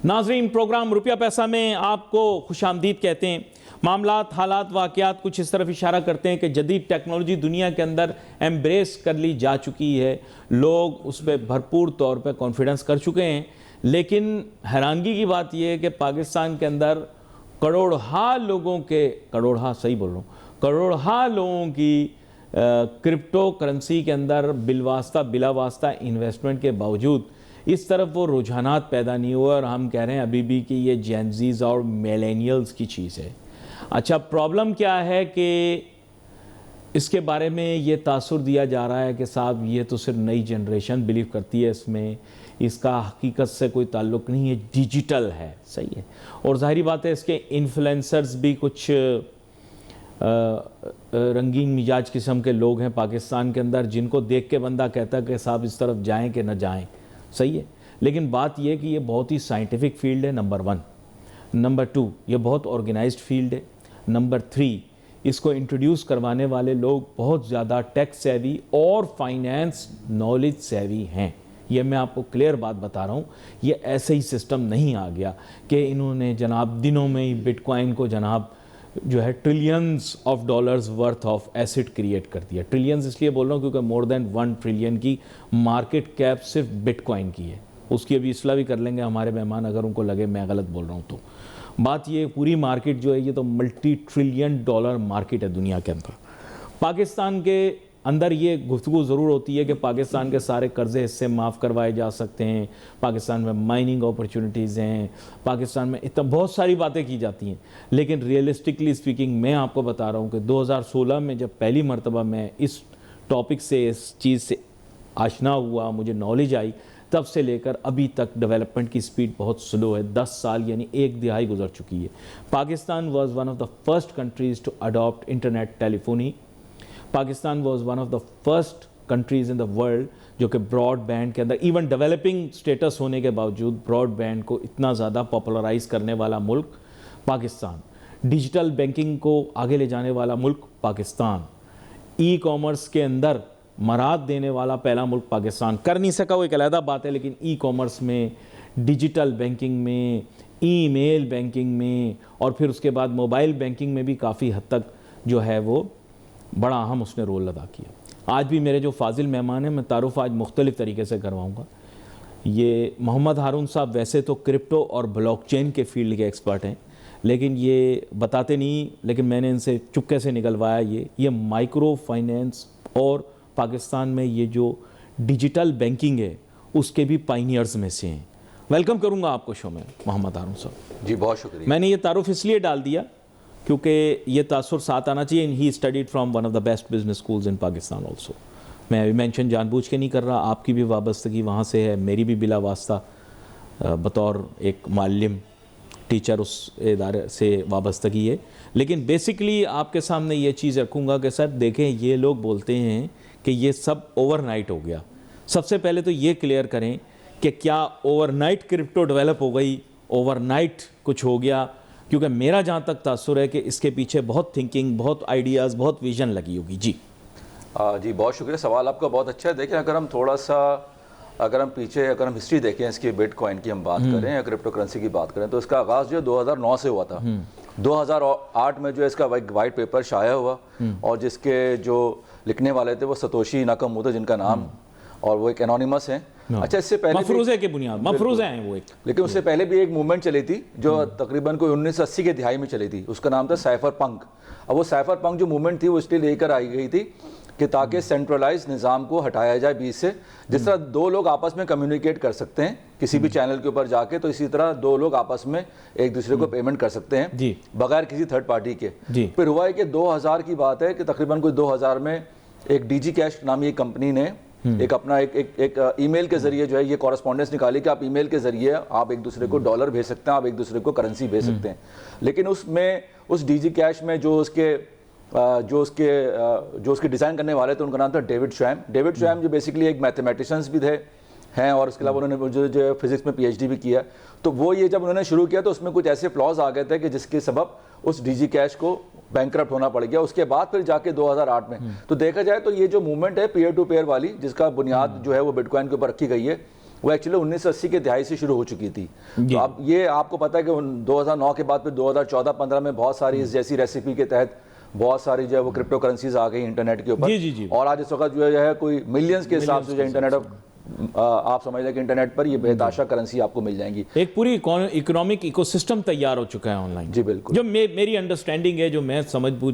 नाज़रीन, प्रोग्राम रुपया पैसा में आपको खुशामदीद कहते हैं। मामलात, हालात, वाक़यात कुछ इस तरफ इशारा करते हैं कि जदीद टेक्नोलॉजी दुनिया के अंदर एम्ब्रेस कर ली जा चुकी है, लोग उस पर भरपूर तौर पर कॉन्फिडेंस कर चुके हैं। लेकिन हैरानगी की बात यह है कि पाकिस्तान के अंदर करोड़हा लोगों के, करोड़हा सही बोल रहा हूँ, करोड़हा लोगों की क्रिप्टो करेंसी के अंदर बिलवास्ता बिलावास्ता इन्वेस्टमेंट के बावजूद इस तरफ वो रुझानात पैदा नहीं हुए और हम कह रहे हैं अभी भी कि ये जेनजीज और मिलेनियल्स की चीज़ है। अच्छा, प्रॉब्लम क्या है कि इसके बारे में ये तासुर दिया जा रहा है कि साहब ये तो सिर्फ नई जनरेशन बिलीव करती है इसमें, इसका हकीकत से कोई ताल्लुक़ नहीं है, डिजिटल है। सही है। और ज़ाहिरी बात है इसके इन्फ्लुएंसर्स भी कुछ रंगीन मिजाज किस्म के लोग हैं पाकिस्तान के अंदर, जिनको देख के बंदा कहता है कि साहब इस तरफ जाएं कि न जाएं। सही है। लेकिन बात यह कि ये बहुत ही साइंटिफिक फील्ड है, नंबर 1। नंबर 2, ये बहुत ऑर्गेनाइज्ड फील्ड है। नंबर 3, इसको इंट्रोड्यूस करवाने वाले लोग बहुत ज़्यादा टेक सेवी और फाइनेंस नॉलेज सेवी हैं। ये मैं आपको क्लियर बात बता रहा हूँ। ये ऐसे ही सिस्टम नहीं आ गया कि इन्होंने जनाब दिनों में ही बिटकॉइन को जनाब जो है trillions of dollars worth of asset create कर दिया। ट्रिलियंस इसलिए बोल रहा हूँ क्योंकि मोर देन 1 ट्रिलियन की मार्केट कैप सिर्फ बिटकॉइन की है। उसकी अभी इसला भी कर लेंगे हमारे मेहमान अगर उनको लगे मैं गलत बोल रहा हूँ तो। बात ये पूरी मार्केट जो है ये तो मल्टी ट्रिलियन डॉलर मार्केट है दुनिया के अंदर। पाकिस्तान के अंदर ये गुफ्तगू ज़रूर होती है कि पाकिस्तान के सारे कर्ज़े इससे माफ़ करवाए जा सकते हैं, पाकिस्तान में माइनिंग अपॉर्चुनिटीज़ हैं, पाकिस्तान में इतना बहुत सारी बातें की जाती हैं। लेकिन रियलिस्टिकली स्पीकिंग मैं आपको बता रहा हूँ कि 2016 में जब पहली मरतबा मैं इस टॉपिक से, इस चीज़ से आशना हुआ, मुझे नॉलेज आई, तब से लेकर अभी तक डेवलपमेंट की स्पीड बहुत स्लो है। 10 साल यानी 1 दिहाई गुजर चुकी है। Pakistan was one of the first countries to adopt internet telephony. Pakistan was one of the first countries in the world जो कि ब्रॉडबैंड के अंदर, इवन डेवलपिंग स्टेटस होने के बावजूद ब्रॉडबैंड को इतना ज़्यादा पॉपुलराइज करने वाला मुल्क पाकिस्तान। डिजिटल बैंकिंग को आगे ले जाने वाला मुल्क पाकिस्तान। ई कॉमर्स के अंदर मराद देने वाला पहला मुल्क पाकिस्तान। कर नहीं सका वो एक अलग बात है, लेकिन ई कॉमर्स में, डिजिटल बैंकिंग में, ईमेल बैंकिंग में और फिर उसके बाद मोबाइल बैंकिंग में भी काफ़ी हद तक जो है वो बड़ा अहम उसने रोल अदा किया। आज भी मेरे जो फाजिल मेहमान हैं, मैं तारुफ़ आज मुख्तलिफ़ तरीके से करवाऊँगा। ये मोहम्मद हारून साहब वैसे तो क्रिप्टो और ब्लॉकचेन के फील्ड के एक्सपर्ट हैं, लेकिन ये बताते नहीं, लेकिन मैंने इनसे चुपके से निकलवाया ये माइक्रो फाइनेंस और पाकिस्तान में ये जो डिजिटल बैंकिंग है उसके भी पाइनियर्स में से हैं। वेलकम करूँगा आपको शो में मोहम्मद हारून साहब। जी बहुत शुक्रिया। मैंने ये तारुफ इसलिए डाल दिया क्योंकि ये तासुर साथ आना चाहिए। He studied from one of the best business schools in Pakistan also. मैं अभी मेंशन जानबूझ के नहीं कर रहा, आपकी भी वाबस्तगी वहाँ से है, मेरी भी बिला वास्ता बतौर एक मालिम टीचर उस इदारे से वाबस्तगी है। लेकिन बेसिकली आपके सामने ये चीज़ रखूँगा कि सर देखें, ये लोग बोलते हैं कि ये सब ओवरनाइट हो गया। सबसे पहले तो ये क्लियर करें कि क्या ओवरनाइट क्रिप्टो डेवलप हो गई, ओवरनाइट कुछ हो गया? क्योंकि मेरा जहाँ तक तासुर है कि इसके पीछे बहुत थिंकिंग, बहुत आइडियाज़, बहुत विजन लगी होगी। जी जी बहुत शुक्रिया, सवाल आपका बहुत अच्छा है। देखिए, अगर हम थोड़ा सा अगर हम हिस्ट्री देखें इसकी, बिटकॉइन की हम बात करें या क्रिप्टो करेंसी की बात करें, तो इसका आगाज़ जो 2009 से हुआ था। 2008 में जो इसका वाइट पेपर शाया हुआ और जिसके जो लिखने वाले थे वो सतोशी नाकामोटो जिनका नाम, और वो एक एनोनिमस हैं। अच्छा, इससे पहले मफरूज़े के बुनियाद मफरूज़े हैं वो एक, लेकिन उससे पहले भी एक मूवमेंट चली थी जो तकरीबन कोई 1980 के दिहाई में चली थी। उसका नाम था साइफर पंक। अब वो साइफर पंक जो मूवमेंट थी वो इसलिए लेकर आई गई थी कि ताकि सेंट्रलाइज निज़ाम को हटाया जाए बीच से। जिस तरह 2 लोग आपस में कम्युनिकेट कर सकते हैं किसी भी चैनल के ऊपर जाके, तो इसी तरह 2 लोग आपस में एक दूसरे को पेमेंट कर सकते हैं बगैर किसी थर्ड पार्टी के। फिर हुआ है कि 2000 की बात है कि तकरीबन कोई 2000 में एक डीजी कैश नामी एक कंपनी ने एक अपना एक ईमेल के जरिए जो है ये कॉरेस्पॉन्डेंस निकाली कि आप ईमेल के जरिए आप एक दूसरे को डॉलर भेज सकते हैं, आप एक दूसरे को करेंसी भेज सकते हैं। लेकिन उसमें उस डीजी कैश में जो उसके डिज़ाइन करने वाले थे उनका नाम था डेविड स्वैम। डेविड स्वैम जो बेसिकली एक मैथमेटिशियंस भी थे हैं और उसके अलावा उन्होंने जो फिजिक्स में पीएचडी भी किया। तो वो ये जब उन्होंने शुरू किया तो उसमें कुछ ऐसे फ्लॉज आ गए थे कि जिसके सबब उस डीजी कैश को बैंकरप्ट होना पड़ गया। उसके बाद फिर जाके 2008 में तो देखा जाए तो ये जो मूवमेंट है पीयर टू पीयर वाली, जिसका बुनियाद जो है वो बिटकॉइन के ऊपर रखी गई है, वो एक्चुअली 1980 के दहाई से शुरू हो चुकी थी। तो अब ये आपको पता है कि 2009 के बाद फिर 2014-15 में बहुत सारी इस जैसी रेसिपी के तहत बहुत सारी जो है वो क्रिप्टो करेंसीज आ गई इंटरनेट के ऊपर, और आज इस वक्त जो है कोई मिलियंस के हिसाब से जो इंटरनेट आप समझ लें कि इंटरनेट पर ये बेतहाशा करेंसी आपको मिल जाएंगी। एक पूरी इकोनॉमिक इकोसिस्टम तैयार हो चुका है ऑनलाइन। जी बिल्कुल। जो मेरी अंडरस्टैंडिंग है, जो मैं समझ बूझ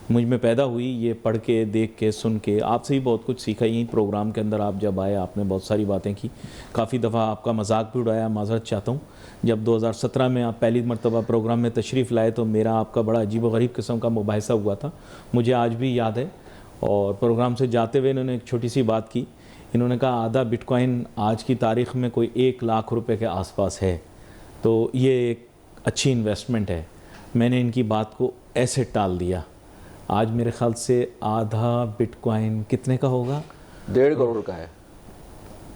मुझ में पैदा हुई, ये पढ़ के, देख के, सुन के, आपसे ही बहुत कुछ सीखा। यही प्रोग्राम के अंदर आप जब आए आपने बहुत सारी बातें की, काफ़ी दफ़ा आपका मजाक भी उड़ाया। माज़रत चाहता हूँ, जब 2017 में आप पहली मरतबा प्रोग्राम में तशरीफ़ लाए तो मेरा आपका बड़ा अजीब व गरीब किस्म का मुबाहिसा हुआ था, मुझे आज भी याद है। और प्रोग्राम से जाते हुए इन्होंने एक छोटी सी बात की, इन्होंने कहा आधा बिटकॉइन आज की तारीख़ में कोई 1 लाख रुपए के आसपास है, तो ये एक अच्छी इन्वेस्टमेंट है। मैंने इनकी बात को ऐसे टाल दिया। आज मेरे ख्याल से आधा बिटकॉइन कितने का होगा? 1.5 करोड़ का है।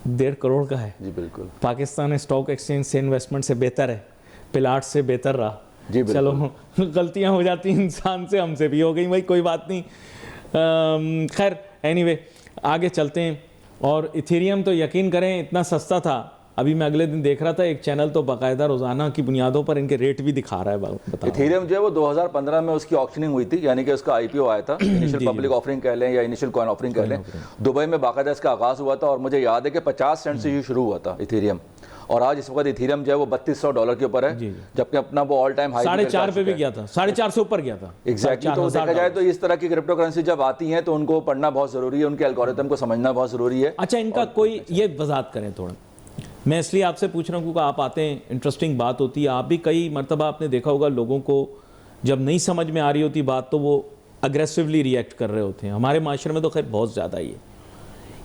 1.5 करोड़ का है। जी बिल्कुल। पाकिस्तान स्टॉक एक्सचेंज से इन्वेस्टमेंट से बेहतर है, प्लाट से बेहतर रहा। जी बिल्कुल। चलो गलतियां हो जाती हैं इंसान से, हमसे भी हो गई भाई, कोई बात नहीं। खैर एनीवे आगे चलते हैं। और इथेरियम तो यकीन करें इतना सस्ता था, अभी मैं अगले दिन देख रहा था एक चैनल तो बाकायदा रोजाना की बुनियादों पर इनके रेट भी दिखा रहा है। इथेरियम जो है वो 2015 में उसकी ऑक्शनिंग हुई थी, यानी कि उसका आईपीओ आया था, इनिशियल पब्लिक ऑफरिंग कह लें या इनिशियल कॉइन ऑफरिंग कह लें। दुबई में बाकायदा इसका आगाज हुआ था और मुझे याद है कि 50 सेंट से ये शुरू हुआ था इथेरियम, और आज इस वक्त इथेरियम जो है वो $3200 के ऊपर है, जबकि अपना वो ऑल टाइम हाई 4.5 पे भी गया था, 4.5 से ऊपर गया था। एग्जैक्टली। तो देखा जाए तो इस तरह की क्रिप्टो करेंसी जब आती हैं तो उनको पढ़ना बहुत जरूरी है, उनके एल्गोरिथम को समझना बहुत जरूरी है। अच्छा, इनका कोई ये वजाहत करें थोड़ा, मैं इसलिए आपसे पूछ रहा हूँ क्योंकि आप आते हैं, इंटरेस्टिंग बात होती है। आप भी कई मरतबा आपने देखा होगा लोगों को जब नहीं समझ में आ रही होती बात तो वो अग्रेसिवली रिएक्ट कर रहे होते हैं। हमारे माशरे में तो खैर बहुत ज़्यादा ही है।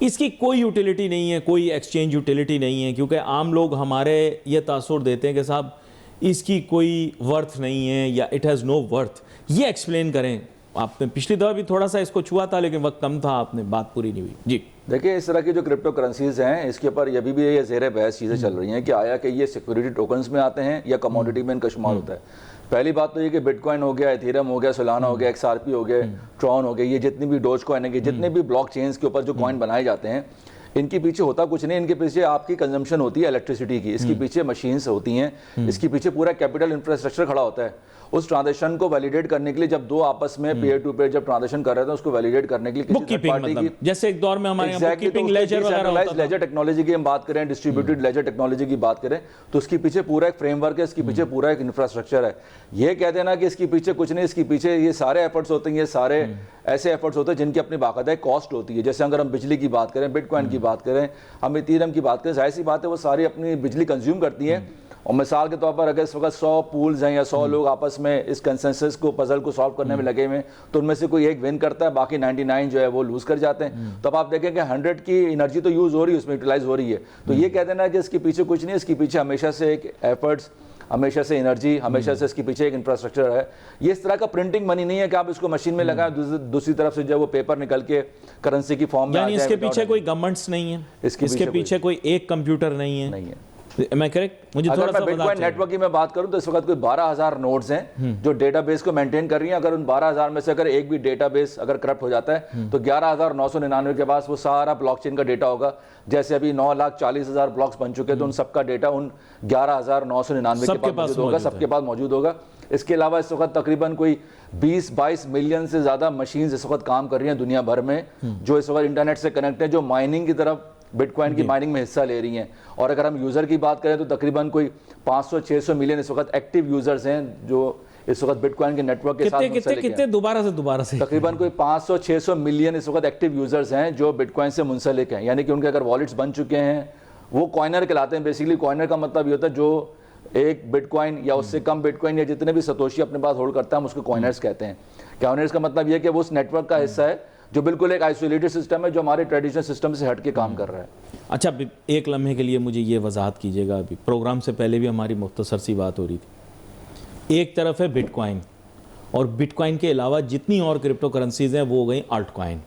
इसकी कोई यूटिलिटी नहीं है, कोई एक्सचेंज यूटिलिटी नहीं है, क्योंकि आम लोग हमारे ये तासुर देते हैं कि साहब इसकी कोई वर्थ नहीं है या इट हैज़ नो वर्थ। ये एक्सप्लेन करें। आपने पिछली दफ़ा भी थोड़ा सा इसको छुआ था लेकिन वक्त कम था, आपने बात पूरी नहीं हुई। जी देखिए, इस तरह की जो क्रिप्टो करेंसीज हैं इसके ऊपर अभी भी ये ज़ेर बहस चीज़ें चल रही हैं कि आया कि ये सिक्योरिटी टोकन्स में आते हैं या कमोडिटी में इनका शुमार होता है। पहली बात तो ये कि बिटकॉइन हो गया, इथेरियम हो गया, सोलाना हो गया, XRP हो गया, ट्रॉन हो गया, ये जितनी भी डोज कॉइन है, जितने भी ब्लॉक चेन्स के ऊपर जो कॉइन बनाए जाते हैं, इनके पीछे होता कुछ नहीं, इनके पीछे आपकी कंजम्पशन होती है इलेक्ट्रिसिटी की, इसके पीछे मशीन्स होती हैं, इसके पीछे पूरा कैपिटल इंफ्रास्ट्रक्चर खड़ा होता है। उस ट्रांजैक्शन को वैलिडेट करने के लिए जब दो आपस में पेयर टू पेयर जब ट्रांजैक्शन कर रहे थे उसको वैलिडेट करने के लिए किसी पार्टी की, जैसे एक दौर में हमारे यहाँ बुककीपिंग लेजर वगैरह होता था। लेजर टेक्नोलॉजी की हम बात करें, डिस्ट्रीब्यूटेड लेजर टेक्नोलॉजी की बात करें, तो उसके पीछे पूरा एक फ्रेमवर्क है, इसके पीछे पूरा एक इंफ्रास्ट्रक्चर है। ये कहते हैं ना कि इसके पीछे कुछ नहीं, इसके पीछे ये सारे एफर्ट्स होते हैं, ये सारे ऐसे एफर्ट्स होते हैं जिनकी अपनी बाकायदा कॉस्ट होती है। जैसे अगर हम बिजली की बात करें, बिटकॉइन की बात करें, हम इथेरियम की बात करें, जाहिर सी बात है वो सारी अपनी बिजली कंज्यूम करती हैं। और मिसाल के तौर पर अगर इस वक्त 100 पूल्स हैं या 100 लोग आपस में इस कंसेंसस को, पजल को सॉल्व करने में लगे हुए हैं, तो उनमें से कोई एक विन करता है, बाकी 99 जो है वो लूज कर जाते हैं। तो अब आप देखें कि 100 की एनर्जी तो यूज हो रही है, उसमें यूटिलाइज हो रही है। तो ये कह देना कि इसके पीछे कुछ नहीं, इसके पीछे हमेशा से एक एफर्ट्स, हमेशा से एनर्जी, हमेशा से इसके पीछे एक इंफ्रास्ट्रक्चर है। ये इस तरह का प्रिंटिंग मनी नहीं है कि आप इसको मशीन में लगाएं, दूसरी तरफ से जब वो पेपर निकल के करेंसी की फॉर्म में आ जाए। इसके पीछे कोई गवर्नमेंट्स नहीं है, इसके पीछे कोई एक कंप्यूटर नहीं है। मैं करेक्ट, मुझे थोड़ा सा बिटकॉइन नेटवर्क की मैं बात करूं तो इस वक्त कोई 12,000 नोड्स हैं जो डेटाबेस को मेंटेन कर रही हैं। अगर उन 12,000 में से अगर एक भी डेटाबेस अगर करप्ट हो जाता है तो 11,999 के पास वो सारा ब्लॉकचेन का डेटा होगा। जैसे अभी 9,40,000 ब्लॉक्स बन चुके हैं तो उन सबका डेटा उन 11,999 के पास मौजूद होगा, सबके पास मौजूद होगा। इसके अलावा इस वक्त तकरीबन कोई 20-22 मिलियन से ज्यादा मशीन इस वक्त काम कर रही हैं दुनिया भर में, जो इस वक्त इंटरनेट से कनेक्ट है, जो माइनिंग की तरफ, बिटकॉइन की माइनिंग में हिस्सा ले रही हैं। और अगर हम यूजर की बात करें तो तकरीबन कोई 500-600 मिलियन इस वक्त एक्टिव यूजर्स हैं जो इस वक्त बिटकॉइन के नेटवर्क के साथ कितने दोबारा से तकरीबन कोई 500-600 मिलियन इस वक्त एक्टिव यूजर्स हैं जो बिटकॉइन से मुंसलिक हैं, यानी कि उनके अगर वॉलेट्स बन चुके हैं, वो कॉइनर कहलाते हैं। बेसिकली कॉइनर का मतलब ये होता है जो एक बिटकॉइन या उससे कम बिटकॉइन या जितने भी सतोशी अपने पास होल्ड करता है हम उसको कॉइनर्स कहते हैं। कॉइनर्स का मतलब ये कि वो उस नेटवर्क का हिस्सा है जो बिल्कुल एक आइसोलेटेड सिस्टम है, जो हमारे ट्रेडिशनल सिस्टम से हट के काम कर रहा है। अच्छा, एक लम्हे के लिए मुझे ये वजाहत कीजिएगा, अभी प्रोग्राम से पहले भी हमारी मुख्तसर सी बात हो रही थी। एक तरफ है बिटकॉइन और बिटकॉइन के अलावा जितनी और क्रिप्टो करेंसीज हैं वो हो गई अल्ट कॉइन।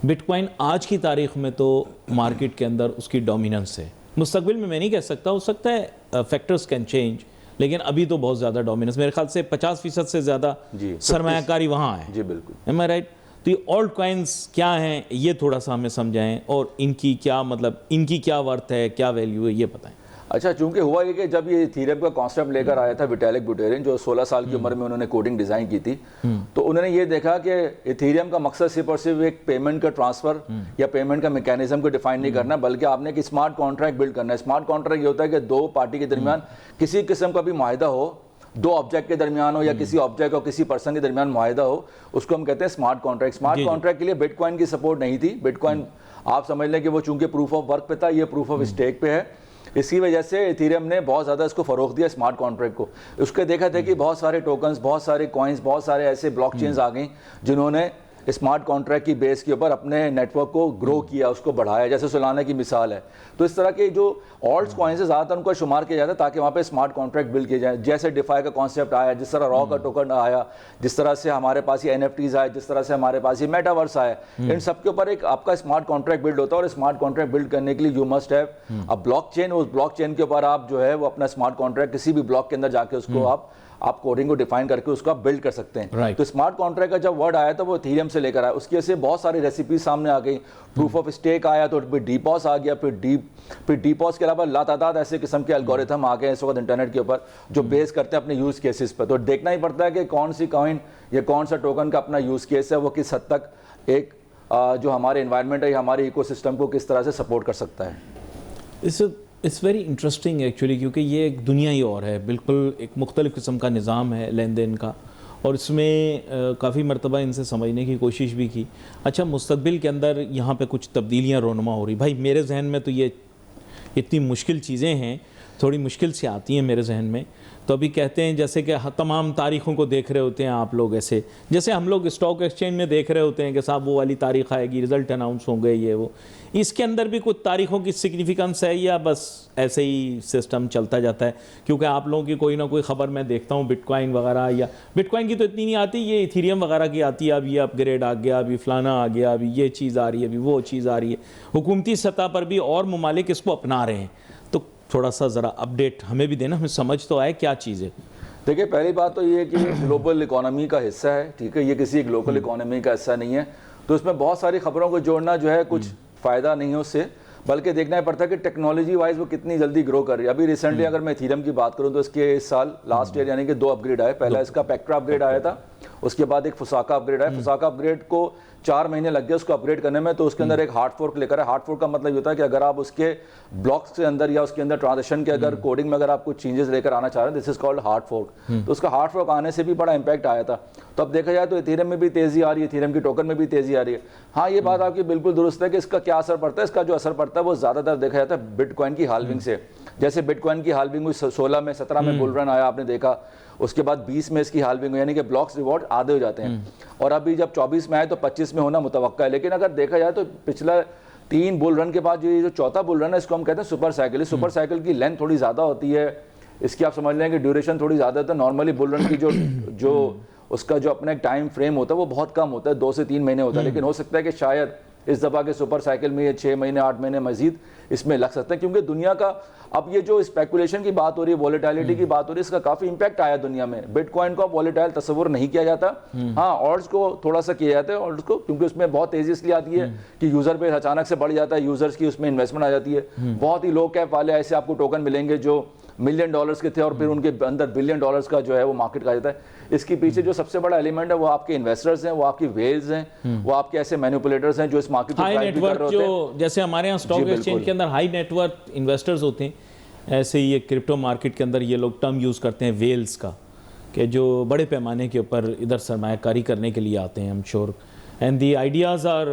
बिटकॉइन आज की तारीख में तो मार्केट के अंदर उसकी डोमिनेंस है। मुस्तकबिल में मैं नहीं कह सकता, हो सकता है फैक्टर्स कैन चेंज, लेकिन अभी तो बहुत ज़्यादा डोमिनेंस, मेरे ख्याल से 50% से ज़्यादा सरमायाकारी वहाँ है। जी बिल्कुल, एम आई राइट? तो ये ऑल्ट कॉइन्स क्या हैं ये थोड़ा सा हमें समझाएं, और इनकी क्या मतलब, इनकी क्या वर्थ है, क्या वैल्यू है, ये बताएं। अच्छा, चूंकि हुआ ये कि जब ये इथीरियम का कॉन्सेप्ट लेकर आया था विटालिक बुटेरिन, जो 16 साल की उम्र में उन्होंने कोडिंग डिज़ाइन की थी, तो उन्होंने ये देखा कि इथीरियम का मकसद सिर्फ और सिर्फ एक पेमेंट का ट्रांसफ़र या पेमेंट का मैकेनिज्म को डिफाइन नहीं करना, बल्कि आपने एक स्मार्ट कॉन्ट्रैक्ट बिल्ड करना है। स्मार्ट कॉन्ट्रैक्ट ये होता है कि दो पार्टी के दरमियान किसी किस्म का भी माहिदा हो, दो ऑब्जेक्ट के दरमियान हो या किसी ऑब्जेक्ट और किसी पर्सन के दरमियान माहिदा हो, उसको हम कहते हैं स्मार्ट कॉन्ट्रैक्ट। स्मार्ट कॉन्ट्रैक्ट के लिए बिटकॉइन की सपोर्ट नहीं थी। बिटकॉइन आप समझ लें कि वो चूंकि प्रूफ ऑफ वर्क पे था, ये प्रूफ ऑफ स्टेक पे है। इसी वजह से इथीरियम ने बहुत ज़्यादा इसको फ़रोग़ दिया स्मार्ट कॉन्ट्रैक्ट को। उसके देखा था कि बहुत सारे टोकन्स, बहुत सारे कॉइन्स, बहुत सारे ऐसे ब्लॉकचेन्स आ गई जिन्होंने स्मार्ट कॉन्ट्रैक्ट की बेस के ऊपर अपने नेटवर्क को ग्रो किया, उसको बढ़ाया, जैसे सोलाना की मिसाल है। तो इस तरह के जो ऑल्ट्स कॉइन्स है ज़्यादातर उनको शुमार किया जाता है ताकि वहाँ पे स्मार्ट कॉन्ट्रैक्ट बिल्ड किए जाए। जैसे डिफाई का कॉन्सेप्ट आया, जिस तरह रॉ का टोकन आया, जिस तरह से हमारे पास ये NFTs आए, जिस तरह से हमारे पास ये मेटावर्स आए, इन सब के ऊपर एक आपका स्मार्ट कॉन्ट्रैक्ट बिल्ड होता है। और स्मार्ट कॉन्ट्रैक्ट बिल्ड करने के लिए you must have a blockchain. उस ब्लॉकचेन के ऊपर आप जो है वो अपना स्मार्ट कॉन्ट्रैक्ट किसी भी ब्लॉक के अंदर जाके उसको आप कोडिंग को डिफाइन करके उसको आप बिल्ड कर सकते हैं। Right. तो स्मार्ट कॉन्ट्रैक्ट का जब वर्ड आया तो वो इथीरियम से लेकर आया। उसकी वजह से बहुत सारी रेसिपीज सामने आ गई। प्रूफ ऑफ स्टेक आया तो फिर डीपॉस आ गया, फिर डीपॉस के अलावा लातादाद ऐसे किस्म के एल्गोरिथम आ गए इस वक्त इंटरनेट के ऊपर जो बेस करते हैं अपने यूज केसेस पर। तो देखना ही पड़ता है कि कौन सी कॉइन या कौन सा टोकन का अपना यूज केस है, वो किस हद तक एक जो हमारे इन्वायरमेंट है या हमारे इकोसिस्टम को किस तरह से सपोर्ट कर सकता है। इट्स वेरी इंटरेस्टिंग एक्चुअली, क्योंकि ये एक दुनिया ही और है, बिल्कुल एक मुख्तलिफ़ किस्म का निज़ाम है लेन देन का, और इसमें काफ़ी मरतबा इनसे समझने की कोशिश भी की। अच्छा, मुस्तक़बिल के अंदर यहाँ पे कुछ तब्दीलियाँ रोनुमा हो रही। भाई मेरे जहन में तो ये इतनी मुश्किल चीज़ें हैं, थोड़ी मुश्किल से आती हैं मेरे जहन में। तो अभी कहते हैं जैसे कि तमाम तारीख़ों को देख रहे होते हैं आप लोग, ऐसे जैसे हम लोग स्टॉक एक्सचेंज में देख रहे होते हैं कि साहब वो वाली तारीख़ आएगी, रिज़ल्ट अनाउंस होंगे, ये वो। इसके अंदर भी कुछ तारीख़ों की सिग्निफिकेंस है या बस ऐसे ही सिस्टम चलता जाता है? क्योंकि आप लोगों की कोई ना कोई ख़बर मैं देखता हूँ बिटकॉइन वगैरह, या बिटकॉइन की तो इतनी नहीं आती, ये इथीरियम वगैरह की आती है। अब ये अपग्रेड आ गया, अभी फ़लाना आ गया, अभी ये चीज़ आ रही है, अभी वो चीज़ आ रही है। हुकूमती सतह पर भी और ममालिक इसको अपना रहे हैं। तो थोड़ा सा ज़रा अपडेट हमें भी देना, हमें समझ तो आए क्या चीज़ है। देखिए, पहली बात तो ये है कि ग्लोबल इकोनॉमी का हिस्सा है, ठीक है, ये किसी एक लोकल इकोनॉमी का हिस्सा नहीं है। तो इसमें बहुत सारी खबरों को जोड़ना जो है कुछ फ़ायदा नहीं है उससे, बल्कि देखना ही पड़ता है कि टेक्नोलॉजी वाइज वो कितनी जल्दी ग्रो कर रही है। अभी रिसेंटली अगर मैं इथीरियम की बात करूं तो इसके इस साल लास्ट ईयर यानी कि 2 अपग्रेड आए। पहला इसका पेक्ट्रा अपग्रेड आया था, उसके बाद एक फुसाका अपग्रेड आया। फुसाका अपग्रेड को 4 महीने लग गए उसको अपग्रेड करने में। तो उसके अंदर एक हार्ड फोर्क लेकर है। हार्ड फोर्क का मतलब ये होता है कि अगर आप उसके ब्लॉक्स के अंदर या उसके अंदर ट्रांजेक्शन के अगर कोडिंग में अगर आप कुछ चेंजेस लेकर आना चाह रहे हैं, this is called hard fork. तो उसका हार्ड फोर्क आने से भी बड़ा इंपैक्ट आया था। तो अब देखा जाए तो इथीरियम में भी तेज़ी आ रही है, इथीरियम की टोकन में भी तेज़ी आ रही है। हाँ, ये बात आपकी बिल्कुल दुरुस्त है कि इसका क्या असर पड़ता है। इसका जो असर पड़ता है वो ज़्यादातर देखा जाता है बिटकॉइन की हाल्विंग से। जैसे बिटकॉइन की हाल्विंग हुई 16 में, 17 में बुल रन आया, आपने देखा। उसके बाद 20 में इसकी हाल्विंग हुई, यानी कि ब्लॉक्स रिवॉर्ड आधे हो जाते हैं। और अभी जब 24 में आए तो 25 में होना मुतवक्का है। लेकिन अगर देखा जाए तो पिछला 3 बुल रन के बाद ये जो चौथा बुल रन है, इसको हम कहते हैं सुपर साइकिल। इस सुपर साइकिल की लेंथ थोड़ी ज़्यादा होती है, इसकी आप समझ लें कि ड्यूरेशन थोड़ी ज़्यादा होता है। नॉर्मली बुल रन की जो उसका जो अपना एक टाइम फ्रेम होता है वो बहुत कम होता है, 2 से 3 महीने होता है। लेकिन हो सकता है कि शायद इस दफ़ा के सुपर साइकिल में ये 6 महीने 8 महीने मजीद इसमें लग सकते हैं, क्योंकि दुनिया का अब ये जो स्पेकुलेशन की बात हो रही है, वॉलेटिलिटी की बात हो रही है, इसका काफ़ी इंपैक्ट आया दुनिया में। बिटकॉइन को वॉलेटाइल तस्वुर नहीं किया जाता। हाँ, ऑल्ट्स को थोड़ा सा किया जाता है, ऑल्ट्स को, क्योंकि उसमें बहुत तेज़ी इसलिए आती है कि यूज़र बेस अचानक से बढ़ जाता है, यूज़र्स की उसमें इन्वेस्टमेंट आ जाती है। बहुत ही लो कैप वाले ऐसे आपको टोकन मिलेंगे जो $1 मिलियन के थे और फिर उनके अंदर $1 बिलियन का जो है वो मार्केट का जाता है। इसके पीछे जो सबसे बड़ा एलिमेंट है वो आपके इन्वेस्टर्स हैं, वो आपकी वेल्स हैं, वो आपके ऐसे मैनिपुलेटर्स हैं जो इस मार्केट को हाई नेटवर्क, जो जैसे हमारे यहाँ स्टॉक एक्सचेंज के अंदर हाई नेटवर्क इन्वेस्टर्स होते हैं, ऐसे ही ये क्रिप्टो मार्केट के अंदर ये लोग टर्म यूज़ करते हैं वेल्स का, कि जो बड़े पैमाने के ऊपर इधर सरमायाकारी करने के लिए आते हैं। I am sure and the ideas are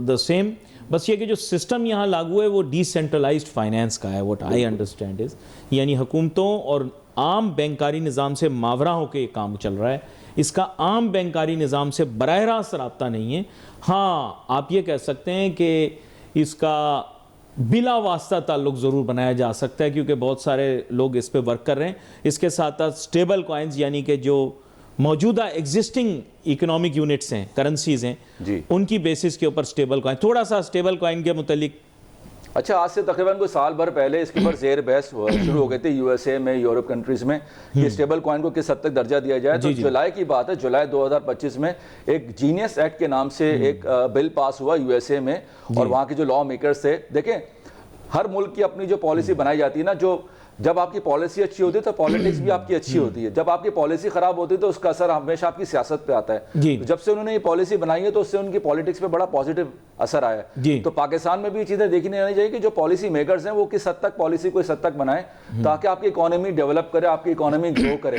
the same. बस ये कि जो सिस्टम यहाँ लागू है वो डिसेंट्रलाइज्ड फाइनेंस का है, व्हाट आई अंडरस्टैंड इज़, यानी हुकूमतों और आम बैंकारी निज़ाम से मावरा होकर ये काम चल रहा है। इसका आम बैंकारी निज़ाम से बराह रास्त रब्ता नहीं है। हाँ, आप ये कह सकते हैं कि इसका बिला वास्ता ताल्लुक ज़रूर बनाया जा सकता है, क्योंकि बहुत सारे लोग इस पे वर्क कर रहे हैं। इसके साथ साथ स्टेबल कॉइन्स, यानी कि जो मौजूदा एग्जिस्टिंग इकोनॉमिक यूनिट्स हैं, करेंसीज हैं, उनकी बेसिस के ऊपर स्टेबल कॉइन, थोड़ा सा स्टेबल कॉइन के मुतालिक अच्छा, आज से तकरीबन कोई साल भर पहले इसके ऊपर ज़ेर बहस शुरू हो गई थी यूएसए में, यूरोप कंट्रीज में, कि स्टेबल कॉइन को किस हद तक दर्जा दिया जाए। तो जुलाई की बात है, जुलाई 2025 में एक जीनियस एक्ट के नाम से एक बिल पास हुआ यूएसए में, और वहाँ के जो लॉ मेकर्स थे, देखें हर मुल्क की अपनी जो पॉलिसी बनाई जाती है ना, जो जब आपकी पॉलिसी अच्छी होती है तो पॉलिटिक्स भी आपकी अच्छी होती है, जब आपकी पॉलिसी खराब होती है तो उसका असर हमेशा आपकी सियासत पे आता है। तो जब से उन्होंने ये पॉलिसी बनाई है तो उससे उनकी पॉलिटिक्स पे बड़ा पॉजिटिव असर आया है। तो पाकिस्तान में भी ये चीजें देखने आनी चाहिए कि जो पॉलिसी मेकर्स हैं वो किस हद तक पॉलिसी को इस हद तक बनाए ताकि आपकी इकोनॉमी डेवलप करे, आपकी इकोनॉमी ग्रो करे।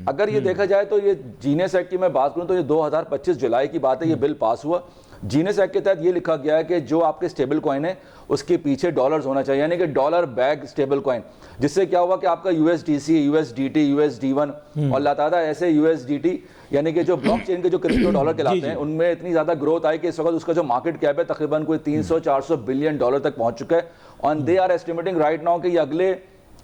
अगर ये देखा जाए तो ये जीनियस एक्ट की मैं बात करूं तो ये 2025 जुलाई की बात है, ये बिल पास हुआ। जीनियस एक्ट के तहत ये लिखा गया है कि जो आपके स्टेबल कॉइन है उसके पीछे डॉलर्स होना चाहिए, यानी कि डॉलर बैग स्टेबल कॉइन, जिससे क्या हुआ कि आपका यूएसडीसी, यूएसडीटी, यूएसडी1 और लातादा ऐसे यूएसडीटी यानी कि जो ब्लॉकचेन के जो क्रिप्टो डॉलर कहलाते हैं उनमें इतनी ज्यादा ग्रोथ आई कि इस वक्त उसका जो मार्केट कैप है तकरीबन कोई 300-400 बिलियन डॉलर तक पहुंच चुका है। और they are estimating right now कि ये अगले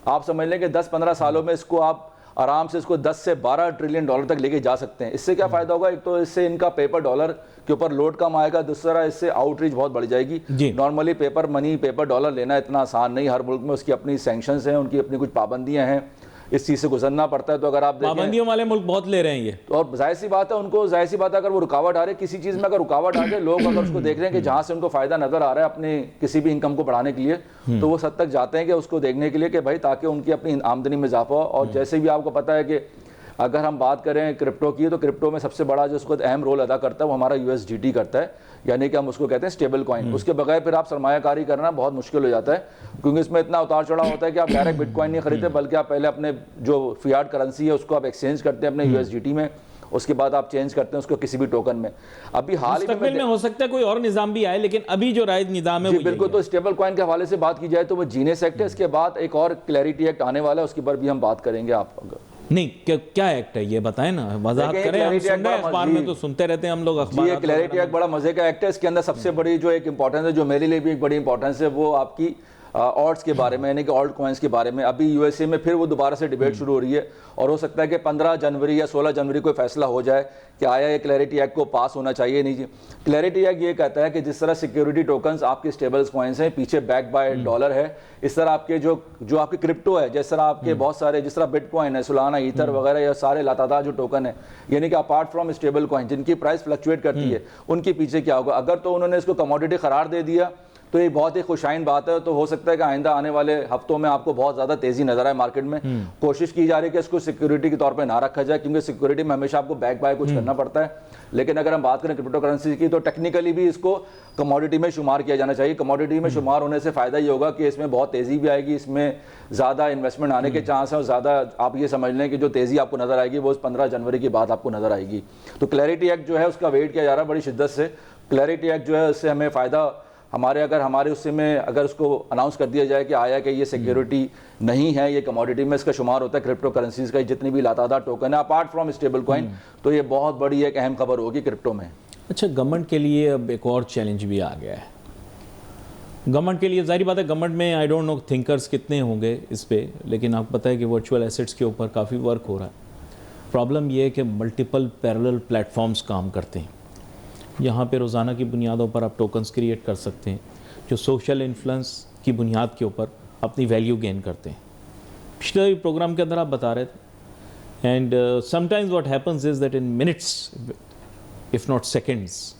आप समझ लें कि 10-15 सालों में इसको आप आराम से इसको 10 से 12 ट्रिलियन डॉलर तक लेके जा सकते हैं। इससे क्या फायदा होगा, एक तो इससे इनका पेपर डॉलर के ऊपर लोड कम आएगा, दूसरा इससे आउटरीच बहुत बढ़ जाएगी। Normally paper money, paper dollar लेना इतना आसान नहीं, हर मुल्क में उसकी अपनी सैंक्शंस हैं, उनकी अपनी कुछ पाबंदियां हैं, इस चीज से गुजरना पड़ता है। तो अगर आप पाबंदियों वाले मुल्क बहुत ले रहे हैं ये, तो और जाहिर सी बात है उनको, जाहिर सी बात है अगर वो रुकावट आ रही है किसी चीज में, अगर रुकावट आ जाए, लोग अगर उसको देख रहे हैं कि जहां से उनको फायदा नजर आ रहा है अपने किसी भी इनकम को बढ़ाने के लिए, तो वो हद तक जाते हैं कि उसको देखने के लिए कि भाई ताकि उनकी अपनी आमदनी में इजाफा हो। और जैसे भी आपको पता है कि अगर हम बात करें क्रिप्टो की, तो क्रिप्टो में सबसे बड़ा जो उसको अहम रोल अदा करता है वो हमारा यूएसडीटी करता है, यानी कि हम उसको कहते हैं स्टेबल कॉइन। उसके बगैर फिर आप सरमायाकारी करना बहुत मुश्किल हो जाता है, क्योंकि इसमें इतना उतार चढ़ाव होता है कि आप डायरेक्ट बिटकॉइन नहीं खरीदते, बल्कि आप पहले अपने जो फियाट करेंसी है उसको आप एक्सचेंज करते हैं अपने यूएसडीटी में, उसके बाद आप चेंज करते हैं उसको किसी भी टोकन में। अभी हाल ही में हो सकता है कोई और निजाम भी आए, लेकिन अभी जो राइज निजाम है बिल्कुल। तो स्टेबल कॉइन के हवाले से बात की जाए तो वो जीनियस एक्ट है, इसके बाद एक और क्लैरिटी एक्ट आने वाला है, उसके ऊपर भी हम बात करेंगे। आप नहीं क्या एक्ट है ये बताएं ना, वजाहत करें। हम सुन रहे हैं अखबार में, तो सुनते रहते हैं हम लोग अखबार। ये क्लैरिटी एक्ट बड़ा मजे का एक्ट है। इसके अंदर सबसे बड़ी जो एक इंपॉर्टेंस है, जो मेरे लिए भी एक बड़ी इंपॉर्टेंस है, वो आपकी ऑल्ट्स के बारे में, यानी कि ऑल्ट कॉइन्स के बारे में। अभी यूएसए में फिर वो दोबारा से डिबेट शुरू हो रही है, और हो सकता है कि 15 जनवरी या 16 जनवरी को फैसला हो जाए कि आया ये क्लैरिटी एक्ट को पास होना चाहिए नहीं। क्लैरिटी एक्ट ये कहता है कि जिस तरह सिक्योरिटी टोकन्स आपके स्टेबल कॉइन्स हैं, पीछे बैक बाय डॉलर है, इस तरह आपके जो आपके क्रिप्टो है, जिस तरह आपके बहुत सारे, जिस तरह बिटकॉइन है, सोलाना, ईथर वगैरह, या सारे लातादार जो टोकन है, यानी कि अपार्ट फ्रॉम स्टेबल कॉइन जिनकी प्राइस फ्लक्चुएट करती है, उनके पीछे क्या होगा। अगर तो उन्होंने इसको कमोडिटी करार दे दिया तो ये बहुत ही खुशाइन बात है। तो हो सकता है कि आइंदा आने वाले हफ्तों में आपको बहुत ज़्यादा तेज़ी नजर आए मार्केट में। कोशिश की जा रही है कि इसको सिक्योरिटी के तौर पे ना रखा जाए, क्योंकि सिक्योरिटी में हमेशा आपको बैक बाय कुछ करना पड़ता है। लेकिन अगर हम बात करें क्रिप्टो करेंसी की, तो टेक्निकली भी इसको कमोडिटी में शुमार किया जाना चाहिए। कमोडिटी में शुमार होने से फ़ायदा ये होगा कि इसमें बहुत तेज़ी भी आएगी, इसमें ज़्यादा इन्वेस्टमेंट आने के चांस है, और ज़्यादा आप ये समझ लें कि जो तेज़ी आपको नज़र आएगी वो 15 जनवरी के बाद आपको नज़र आएगी। तो क्लैरिटी एक्ट जो है उसका वेट किया जा रहा है बड़ी शिद्दत से। क्लैरिटी एक्ट जो है उससे हमें फ़ायदा हमारे उससे में अगर उसको अनाउंस कर दिया जाए कि आया कि ये सिक्योरिटी नहीं है, ये कमोडिटी में इसका शुमार होता है, क्रिप्टो करेंसीज का जितनी भी लातादार टोकन है अपार्ट फ्रॉम स्टेबल कॉइन, तो ये बहुत बड़ी एक अहम खबर होगी क्रिप्टो में। अच्छा, गवर्नमेंट के लिए अब एक और चैलेंज भी आ गया है। गवर्नमेंट के लिए जाहिर बात है, गवर्नमेंट में आई डोंट नो थिंकर्स कितने होंगे इस पे, लेकिन आपको पता है कि वर्चुअल एसेट्स के ऊपर काफ़ी वर्क हो रहा है। प्रॉब्लम ये है कि मल्टीपल पैरेलल प्लेटफॉर्म्स काम करते हैं। यहाँ पे रोज़ाना की बुनियादों पर आप टोकन्स क्रिएट कर सकते हैं जो सोशल इन्फ्लुएंस की बुनियाद के ऊपर अपनी वैल्यू गेन करते हैं। पिछले प्रोग्राम के अंदर आप बता रहे थे, and sometimes what happens is that in minutes if not seconds,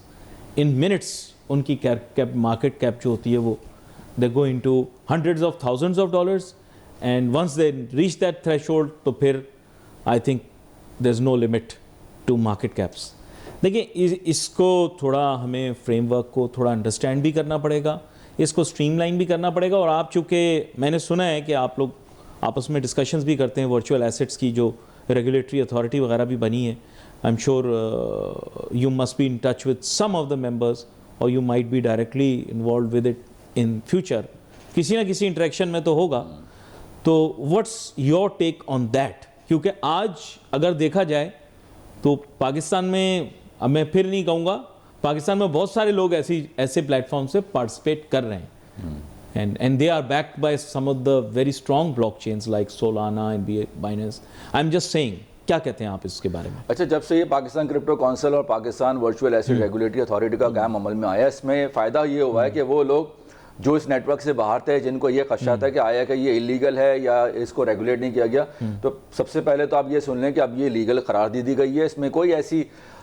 in minutes उनकी मार्केट कैप जो होती है वो they go into hundreds of thousands of dollars, and once they reach that threshold तो फिर I think there is no limit to market caps. देखिए, इसको थोड़ा हमें फ्रेमवर्क को थोड़ा अंडरस्टैंड भी करना पड़ेगा, इसको स्ट्रीमलाइन भी करना पड़ेगा। और आप चूँकि मैंने सुना है कि आप लोग आपस में डिस्कशंस भी करते हैं, वर्चुअल एसेट्स की जो रेगुलेटरी अथॉरिटी वगैरह भी बनी है, I am sure you must be in touch with some of the members, और you might be directly involve with it in future, किसी ना किसी इंटरेक्शन में तो होगा। तो what's your take on that? क्योंकि आज अगर देखा जाए तो पाकिस्तान में, अब मैं फिर नहीं कहूँगा, पाकिस्तान में बहुत सारे लोग ऐसे प्लेटफॉर्म से पार्टिसिपेट कर रहे हैं, and they are backed by some of the very strong blockchains like Solana and Binance. I am just saying, क्या कहते हैं आप इसके बारे में? अच्छा, जब से ये पाकिस्तान क्रिप्टो काउंसिल और Pakistan virtual asset regulatory authority का कायम अमल में आया, इसमें फ़ायदा ये हुआ है कि वो लोग जो इस नेटवर्क से बाहर थे, जिनको ये खदशा था कि आया कि ये इलीगल है या इसको रेगुलेट नहीं किया गया, तो सबसे पहले तो आप ये सुन लें कि अब ये लीगल करार दी गई है।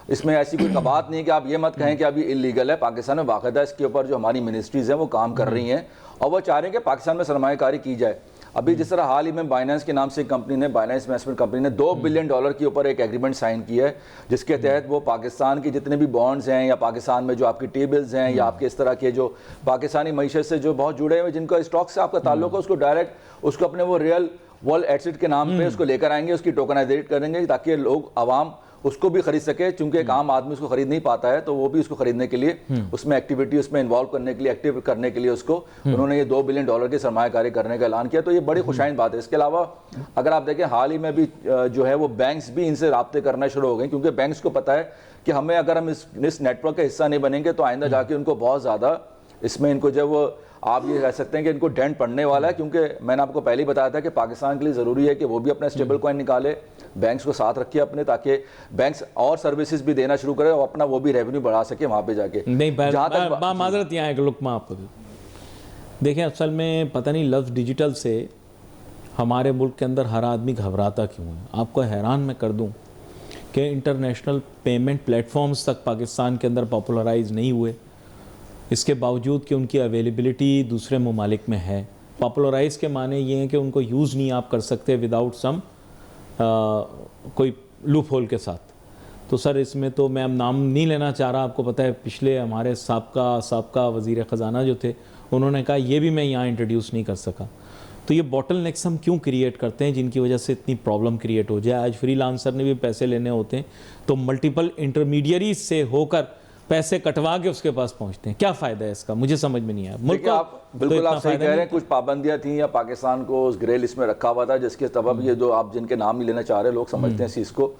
इसमें ऐसी कोई कबात नहीं कि आप ये मत कहें कि अब ये इलीगल है। पाकिस्तान में बाकायदा इसके ऊपर जो हमारी मिनिस्ट्रीज़ हैं वो काम कर रही हैं और वो चाह रहे हैं कि पाकिस्तान में सरमायाकारी की जाए। अभी जिस तरह हाल ही में बाइनेंस के नाम से एक कंपनी ने, बाइनेंस इन्वेस्टमेंट कंपनी ने $2 बिलियन के ऊपर एक एग्रीमेंट साइन किया है, जिसके तहत वो पाकिस्तान के जितने भी बॉन्ड्स हैं या पाकिस्तान में जो आपकी टेबल्स हैं या आपके इस तरह के जो पाकिस्तानी मईशत से जो बहुत जुड़े हुए, जिनका स्टॉक से आपका ताल्लुक है, उसको डायरेक्ट उसको अपने वो रियल वर्ल्ड एसेट के नाम पे उसको लेकर आएंगे, उसकी टोकनाइजेट करेंगे ताकि लोग आवाम उसको भी खरीद सके। चूंकि एक आम आदमी उसको खरीद नहीं पाता है, तो वो भी उसको खरीदने के लिए उसमें एक्टिविटी, उसमें इन्वॉल्व करने के लिए, एक्टिव करने के लिए उसको उन्होंने ये $2 बिलियन की सरमायाकारी करने का ऐलान किया। तो ये बड़ी खुशाइन बात है। इसके अलावा अगर आप देखें, हाल ही में भी जो है वो बैंक्स भी इनसे राब्ते करना शुरू हो गए, क्योंकि बैंक्स को पता है कि हमें अगर हम इस नेटवर्क का हिस्सा नहीं बनेंगे तो आइंदा जाके उनको बहुत ज़्यादा इसमें इनको जब आप ये कह सकते हैं कि इनको डेंट पड़ने वाला है। क्योंकि मैंने आपको पहले ही बताया था कि पाकिस्तान के लिए ज़रूरी है कि वो भी अपना स्टेबल कॉइन निकाले, बैंक्स को साथ रखिए अपने, ताकि बैंक्स और सर्विसेज भी देना शुरू करें और अपना वो भी रेवेन्यू बढ़ा सके वहाँ पे जाके। नहीं, माजरत यहाँ एक लुकमा आपको देखें, असल में पता नहीं लफ्ज़ डिजिटल से हमारे मुल्क के अंदर हर आदमी घबराता क्यों है। आपको हैरान मैं कर दूँ कि इंटरनेशनल पेमेंट प्लेटफॉर्म्स तक पाकिस्तान के अंदर पॉपुलराइज नहीं हुए, इसके बावजूद कि उनकी अवेलेबिलिटी दूसरे ममालिक में है। पॉपुलराइज के माने ये हैं कि उनको यूज़ नहीं आप कर सकते विदाउट सम कोई लूप होल के साथ। तो सर इसमें तो मैं अब नाम नहीं लेना चाह रहा, आपको पता है पिछले हमारे साबका वज़ीर ख़जाना जो थे, उन्होंने कहा ये भी मैं यहाँ इंट्रोड्यूस नहीं कर सका। तो ये बॉटल नेक्स हम क्यों क्रिएट करते हैं जिनकी वजह से इतनी प्रॉब्लम क्रिएट हो जाए। आज फ्रीलांसर ने भी पैसे लेने होते हैं तो मल्टीपल इंटरमीडियरीज से होकर पैसे कटवा के उसके पास पहुंचते हैं। क्या फ़ायदा है इसका, मुझे समझ में नहीं आया। मुल्क आप बिल्कुल आप सही कह रहे हैं, कुछ पाबंदियां थी या पाकिस्तान को उस ग्रे लिस्ट में रखा हुआ था, जिसके सबब ये जो आप जिनके नाम नहीं लेना चाह रहे लोग समझते हैं इस चीज़ को,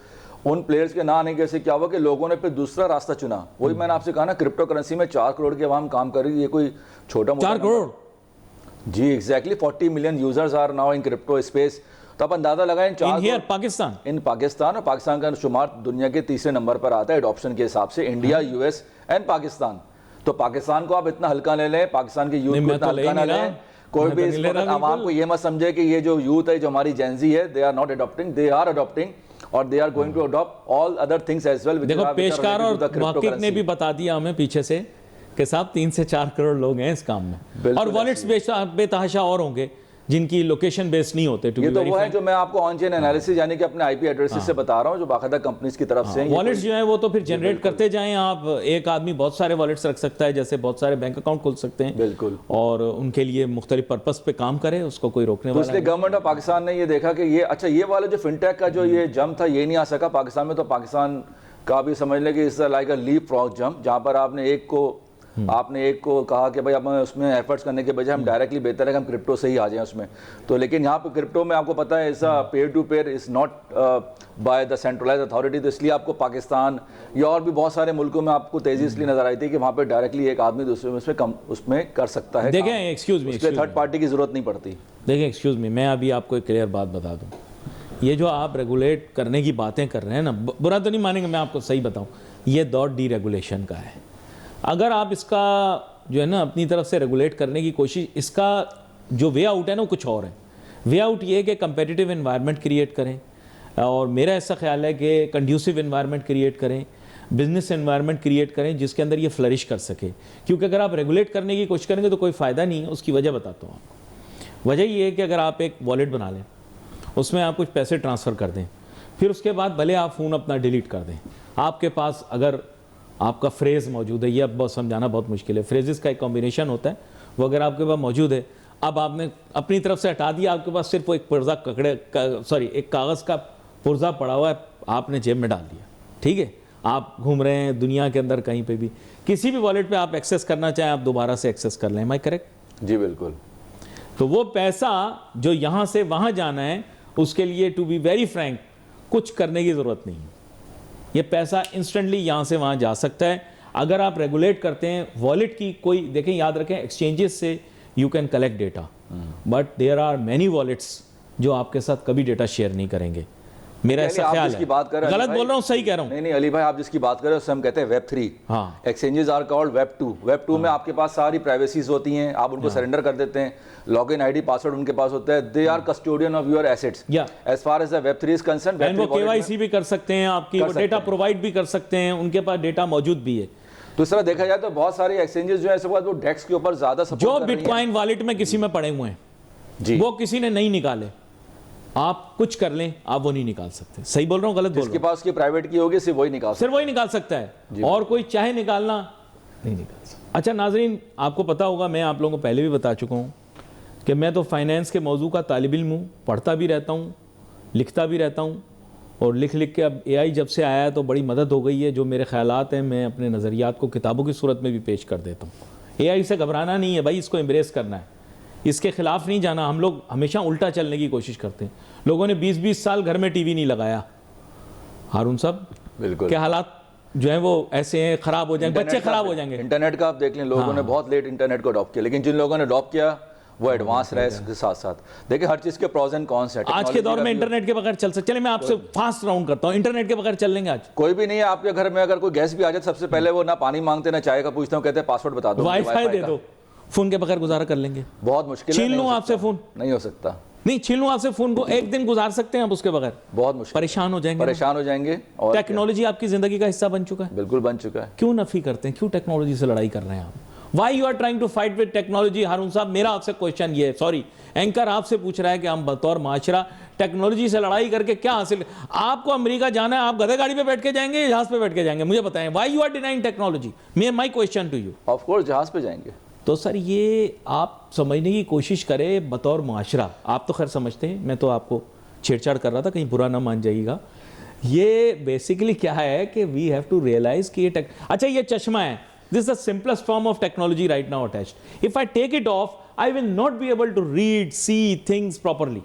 उन प्लेयर्स के ना आने के से क्या हुआ कि लोगों ने फिर दूसरा रास्ता चुना। वही मैंने आपसे कहा ना, क्रिप्टो करेंसी में 4 करोड़ के अवाम काम कर रही है, ये कोई छोटा मोटा 4 करोड़ जी exactly 40 million users are now in crypto space. तो आप अंदाजा लगाएं, पाकिस्तान इन पाकिस्तान और पाकिस्तान का शुमार दुनिया के तीसरे नंबर पर आता है एडॉप्शन के हिसाब से, इंडिया, यूएस एंड पाकिस्तान। तो पाकिस्तान को आप इतना हल्का ले लें, पाकिस्तान के यूथ को इतना हल्का ना लें। कोई भी इस वक्त आवाम को ये मत समझे कि ये जो यूथ है, जो हमारी जेंजी है, they are not adopting, they are adopting और they are going to adopt all other things as well. देखो पेशकार और मुहक्किक ने भी बता दिया हमें पीछे से कि साहब 3 से 4 करोड़ लोग हैं इस काम में, और वॉलेट्स बेतहाशा और होंगे जिनकी लोकेशन बेस्ड नहीं होते। ये तो वो है जो मैं आपको ऑन चेन एनालिसिस यानी कि अपने आईपी एड्रेसेस से बता रहा हूं, जो बाकायदा कंपनीज की तरफ से वॉलेट्स जो है वो तो फिर जनरेट करते जाएं। आप एक आदमी बहुत सारे वॉलेट्स रख सकता है, जैसे बहुत सारे बैंक अकाउंट खोल सकते हैं, बिल्कुल, और उनके लिए मुख्तलिफ पर्पस पे काम करे, उसको कोई रोकने वाला नहीं। गवर्नमेंट ऑफ पाकिस्तान ने ये देखा कि ये अच्छा, ये वाला जो फिनटेक का जो ये जंप था ये नहीं आ सका पाकिस्तान में, तो पाकिस्तान का भी समझ लें कि इस like a leap frog jump, जहाँ पर आपने एक को कहा कि भाई हमें उसमें एफर्ट्स करने के बजाय हम डायरेक्टली बेहतर है कि हम क्रिप्टो से ही आ जाएं उसमें। तो लेकिन यहाँ पे क्रिप्टो में आपको पता है ऐसा pair to pair is not by the centralised authority, तो इसलिए आपको पाकिस्तान या और भी बहुत सारे मुल्कों में आपको तेजी इसलिए नजर आई थी कि वहाँ पे डायरेक्टली एक आदमी दूसरे में उसमें कर सकता है। देखें एक्सक्यूज मी, थर्ड पार्टी की जरूरत नहीं पड़ती। देखें एक्सक्यूज मी, मैं अभी आपको एक क्लियर बात बता दूँ, ये जो आप रेगुलेट करने की बातें कर रहे हैं ना, बुरा तो नहीं मानेंगे, मैं आपको सही बताऊँ, ये दौर डी रेगुलेशन का है। अगर आप इसका जो है ना अपनी तरफ से रेगुलेट करने की कोशिश, इसका जो वे आउट है ना वो कुछ और है। वे आउट ये है कि कंपेटिटिव एनवायरनमेंट क्रिएट करें, और मेरा ऐसा ख्याल है कि कंड्यूसिव एनवायरनमेंट क्रिएट करें, बिजनेस एनवायरनमेंट क्रिएट करें जिसके अंदर ये फ्लरिश कर सके। क्योंकि अगर आप रेगुलेट करने की कोशिश करेंगे तो कोई फ़ायदा नहीं है। उसकी वजह बताता हूँ आपको। वजह ये है कि अगर आप एक वॉलेट बना लें, उसमें आप कुछ पैसे ट्रांसफ़र कर दें, फिर उसके बाद भले आप फ़ोन अपना डिलीट कर दें, आपके पास अगर आपका फ्रेज़ मौजूद है, ये अब बहुत समझाना बहुत मुश्किल है, फ्रेजेस का एक कॉम्बिनेशन होता है, वो अगर आपके पास मौजूद है, अब आपने अपनी तरफ से हटा दिया, आपके पास सिर्फ वो एक पुर्जा एक कागज़ का पुर्जा पड़ा हुआ है, आपने जेब में डाल दिया, ठीक है, आप घूम रहे हैं दुनिया के अंदर कहीं पे भी, किसी भी वॉलेट पे आप एक्सेस करना चाहें आप दोबारा से एक्सेस कर लें। एम आई करेक्ट? जी बिल्कुल। तो वो पैसा जो यहाँ से वहाँ जाना है, उसके लिए टू बी वेरी फ्रैंक कुछ करने की ज़रूरत नहीं है। ये पैसा इंस्टेंटली यहाँ से वहाँ जा सकता है। अगर आप रेगुलेट करते हैं वॉलेट की, कोई देखें, याद रखें, एक्सचेंजेस से you can collect data, but there are many wallets जो आपके साथ कभी डेटा शेयर नहीं करेंगे। मेरा ऐसा आप ख्याल जिसकी है। बात कर रहे हैं गलत अली बोल रहा हूँ, सही कह रहा हूँ? नहीं नहीं अली भाई, आप जिसकी बात कर रहे हो उसे हम कहते हैं वेब 3। हाँ। Exchanges are called web 2। Web 2 में आपके पास सारी प्राइवेसीज होती हैं, आप उनको सरेंडर कर देते हैं, लॉगिन आईडी पासवर्ड उनके पास होता है, they are custodian of your assets as far as the web 3 is concern. And वो केवाईसी भी कर सकते हैं आपकी, वो डेटा प्रोवाइड भी कर सकते हैं, उनके पास डेटा मौजूद भी है। तो इस तरह देखा जाए तो बहुत सारी एक्सचेंजेस जो है वो डेक्स के ऊपर ज्यादा सपोर्ट जो कर रही हैं। बिटकॉइन वॉलेट में किसी में पड़े हुए हैं जी, वो किसी ने नहीं निकाले, आप कुछ कर लें आप वो नहीं निकाल सकते। सही बोल रहा हूँ, गलत बोल रहा जिसके पास की प्राइवेट की होगी सिर्फ वही निकाल सकता सिर्फ वही निकाल सकता है, और कोई चाहे निकालना नहीं निकाल सकता। अच्छा नाजरीन, आपको पता होगा, मैं आप लोगों को पहले भी बता चुका हूँ कि मैं तो फाइनेंस के मौजू का तालिब इल्म हूँ, पढ़ता भी रहता हूँ, लिखता भी रहता हूँ, और लिख लिख के अब AI जब से आया है तो बड़ी मदद हो गई है। जो मेरे ख्यालात हैं मैं अपने नज़रियात को किताबों की सूरत में भी पेश कर देता हूँ। AI से घबराना नहीं है भाई, इसको एम्ब्रेस करना है, इसके खिलाफ नहीं जाना। हम लोग हमेशा उल्टा चलने की कोशिश करते हैं। लोगों ने 20-20 साल घर में टीवी नहीं लगाया। हारून साहब, बिल्कुल क्या हालात जो है वो ऐसे हैं, खराब हो जाएंगे, बच्चे खराब हो जाएंगे। इंटरनेट का आप देख लें, लोगों ने बहुत लेट इंटरनेट को अडॉप्ट किया, लेकिन जिन लोगों ने अडॉप्ट किया वो एडवांस रहे इसके साथ साथ। देखिए हर चीज के प्रोज एंड कॉन्स हैं। आज के दौर में इंटरनेट के बगैर चल सकते? चले मैं आपसे फास्ट राउंड करता हूं, इंटरनेट के बगैर चल लेंगे आज? कोई भी नहीं है। आपके घर में अगर कोई गेस्ट भी आ जाए, सबसे पहले वो ना पानी मांगते ना चाय का पूछते हो, कहते हैं पासवर्ड बता दो, वाईफाई दे दो, फोन के बगैर गुजारा कर लेंगे? बहुत मुश्किल है। छीन लूं आपसे फोन? नहीं हो सकता। नहीं, छीन लूं आपसे फोन को, एक दिन गुजार सकते हैं आप उसके बगैर? बहुत मुश्किल। परेशान हो जाएंगे, परेशान हो जाएंगे। और टेक्नोलॉजी आपकी जिंदगी का हिस्सा बन चुका है। बिल्कुल बन चुका है। क्यों नफी करते हैं, क्यों टेक्नोलॉजी से लड़ाई कर रहे हैं आप? Why you are trying to fight with technology? Haroon साहब, मेरा आपसे क्वेश्चन ये है, सॉरी एंकर आपसे पूछ रहा है कि हम बतौर माशरा टेक्नोलॉजी से लड़ाई करके क्या हासिल? आपको अमेरिका जाना है, आप गधे गाड़ी पे बैठ के जाएंगे, जहाज पे बैठ के जाएंगे? मुझे बताएं, why you are denying technology? My question to you. Of course जहाज पे जाएंगे। तो सर ये आप समझने की कोशिश करें बतौर माशरा। आप तो खैर समझते हैं, मैं तो आपको छेड़छाड़ कर रहा था, कहीं बुरा ना मान जाइएगा। ये बेसिकली क्या है कि वी हैव टू रियलाइज कि ये अच्छा ये चश्मा है, this is the simplest form of technology right now attached. If I take it off, I will not be able to read, see things properly.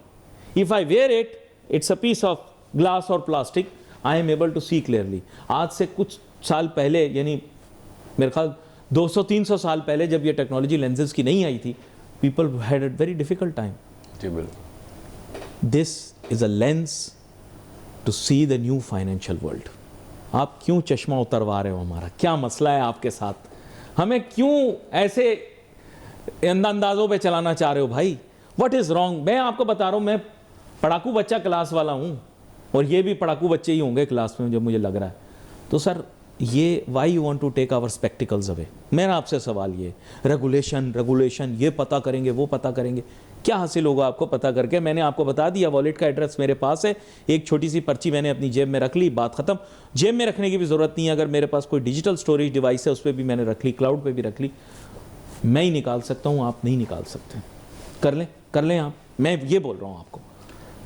If I wear it, it's a piece of glass or plastic, I am able to see clearly. आज से कुछ साल पहले, यानी मेरे ख्याल 200-300 साल पहले जब ये टेक्नोलॉजी लेंसेज की नहीं आई थी, people had a very difficult time. जी बिल्कुल। This is a lens to see the new financial world. आप क्यों चश्मा उतरवा रहे हो हमारा? क्या मसला है आपके साथ? हमें क्यों ऐसे अंदाजों पे चलाना चाह रहे हो भाई? What is wrong? मैं आपको बता रहा हूं, मैं पढ़ाकू बच्चा क्लास वाला हूं, और ये भी पढ़ाकू बच्चे ही होंगे क्लास में, जो मुझे लग रहा है। तो सर ये why you want to take our spectacles away? मेरा आपसे सवाल ये, रेगुलेशन ये पता करेंगे, वो पता करेंगे, क्या हासिल होगा आपको पता करके? मैंने आपको बता दिया, वॉलेट का एड्रेस मेरे पास है, एक छोटी सी पर्ची मैंने अपनी जेब में रख ली, बात खत्म। जेब में रखने की भी जरूरत नहीं है, अगर मेरे पास कोई डिजिटल स्टोरेज डिवाइस है उस पर भी मैंने रख ली, क्लाउड पे भी रख ली। मैं ही निकाल सकता हूँ, आप नहीं निकाल सकते। कर लें आप, मैं ये बोल रहा हूँ आपको।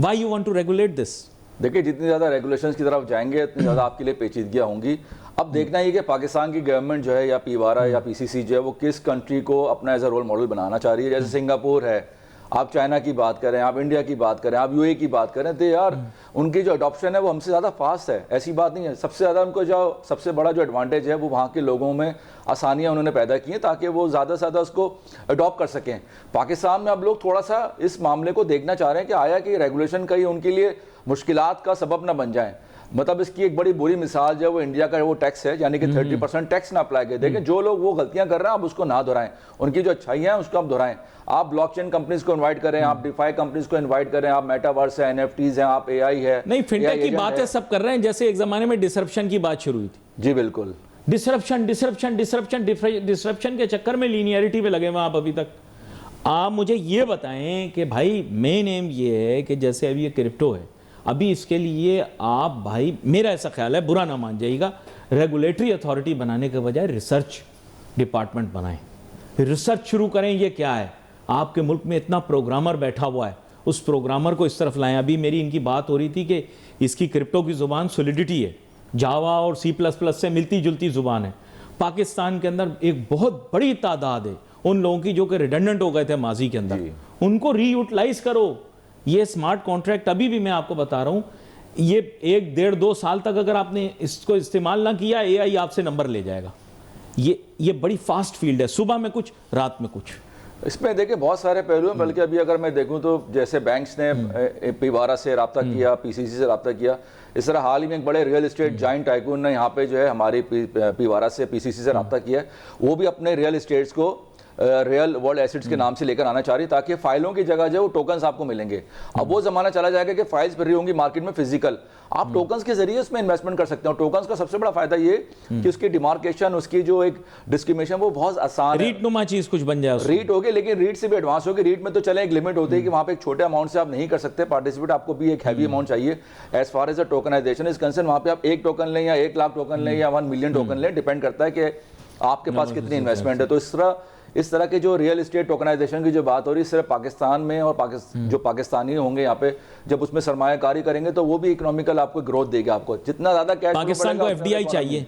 Why you want to regulate this? देखिए जितनी ज़्यादा रेगुलेशंस की तरफ जाएंगे उतनी ज़्यादा आपके लिए पेचीदगियाँ होंगी। अब देखना ये कि पाकिस्तान की गवर्नमेंट जो है, या पीवारा या पीसीसी जो है, वो किस कंट्री को अपना एज अ रोल मॉडल बनाना चाह रही है। जैसे सिंगापुर है, आप चाइना की बात करें, आप इंडिया की बात करें, आप यूएई की बात करें, तो यार उनकी जो अडॉप्शन है वो हमसे ज़्यादा फास्ट है। ऐसी बात नहीं है। सबसे ज़्यादा उनको जो सबसे बड़ा जो एडवांटेज है वो वहाँ के लोगों में आसानियाँ उन्होंने पैदा की हैं ताकि वो ज़्यादा से ज़्यादा उसको अडॉप्ट कर सकें। पाकिस्तान में अब लोग थोड़ा सा इस मामले को देखना चाह रहे हैं कि आया कि रेगुलेशन कहीं उनके लिए मुश्किलात का सबब ना बन जाए। मतलब इसकी एक बड़ी बुरी मिसाल जो है वो इंडिया का वो टैक्स है, यानी कि 30% टैक्स ना अप्लाई करें। देखिए जो लोग वो गलतियां कर रहे हैं आप उसको ना दोहराएं, उनकी जो अच्छाइयां हैं उसको आप दोहराएं। आप ब्लॉकचेन कंपनीज को इनवाइट करें, आप डिफाई कंपनीज को इनवाइट करें, आप मेटावर्स है, एनएफटीज हैं, आप एआई है। नहीं, फिनटेक की बातें सब कर रहे हैं, जैसे एक जमाने में डिसरप्शन की बात शुरू हुई थी। जी बिल्कुल, डिसरप्शन के चक्कर में लीनियरिटी पे लगे हुए आप अभी तक। आप मुझे ये बताएं कि भाई मेन एम ये है कि जैसे अभी ये क्रिप्टो है, अभी इसके लिए आप भाई, मेरा ऐसा ख्याल है, बुरा ना मान जाइएगा, रेगुलेटरी अथॉरिटी बनाने के बजाय रिसर्च डिपार्टमेंट बनाएं, रिसर्च शुरू करें। ये क्या है? आपके मुल्क में इतना प्रोग्रामर बैठा हुआ है, उस प्रोग्रामर को इस तरफ लाएं। अभी मेरी इनकी बात हो रही थी कि इसकी क्रिप्टो की ज़ुबान सॉलिडिटी है, जावा और C++ से मिलती जुलती ज़ुबान है। पाकिस्तान के अंदर एक बहुत बड़ी तादाद है उन लोगों की जो कि रिडंडेंट हो गए थे माजी के अंदर, उनको रीयूटिलाइज करो। ये स्मार्ट कॉन्ट्रैक्ट अभी भी मैं आपको बता रहा हूं, ये 1, 1.5, 2 साल तक अगर आपने इसको इस्तेमाल ना किया, एआई आपसे नंबर ले जाएगा। ये बड़ी फास्ट फील्ड है, सुबह में कुछ, रात में कुछ। इसमें देखिए बहुत सारे पहलू हैं, बल्कि अभी अगर मैं देखूं तो जैसे बैंक्स ने पीवारा से रब्ता किया, पीसीसी से रब्ता किया, इस तरह हाल ही में एक बड़े रियल एस्टेट जाइंट टाइकून ने यहाँ पे जो है हमारी पीवारा से पीसीसी से रब्ता किया है। वो भी अपने रियल एस्टेट्स को रियल वर्ल्ड एसेट्स के नाम से लेकर आना चाह रही, ताकि फाइलों की जगह जो है वो टोकन्स आपको मिलेंगे। अब वो जमाना चला जाएगा कि फाइल्स भरी होंगी मार्केट में फिजिकल, आप टोकन्स के जरिए उसमें इन्वेस्टमेंट कर सकते हो। टोकन्स का सबसे बड़ा फायदा ये कि उसकी डिमार्केशन, उसकी जो एक डिस्क्रिमिनेशन वो बहुत आसान है। रीट नुमा चीज कुछ बन जाए, रीट हो गई, लेकिन रीट से भी एडवांस होगी। रीट में तो चले एक लिमिट होती है कि वहां पे एक छोटे अमाउंट से आप नहीं कर सकते पार्टिसिपेट, आपको भी एक हैवी अमाउंट चाहिए। As far as a tokenisation is concern, वहां पे आप 1 टोकन लें या 1 लाख टोकन लें या 1 मिलियन टोकन लें, डिपेंड करता है कि आपके पास कितनी इन्वेस्टमेंट है। तो इस तरह के जो रियल एस्टेट टोकनाइजेशन की जो बात हो रही है, सिर्फ पाकिस्तान में और जो पाकिस्तानी होंगे यहाँ पे, जब उसमें सरमायाकारी करेंगे तो वो भी इकोनॉमिकल आपको ग्रोथ देगा। आपको जितना ज्यादा कैश, पाकिस्तान को एफडीआई चाहिए,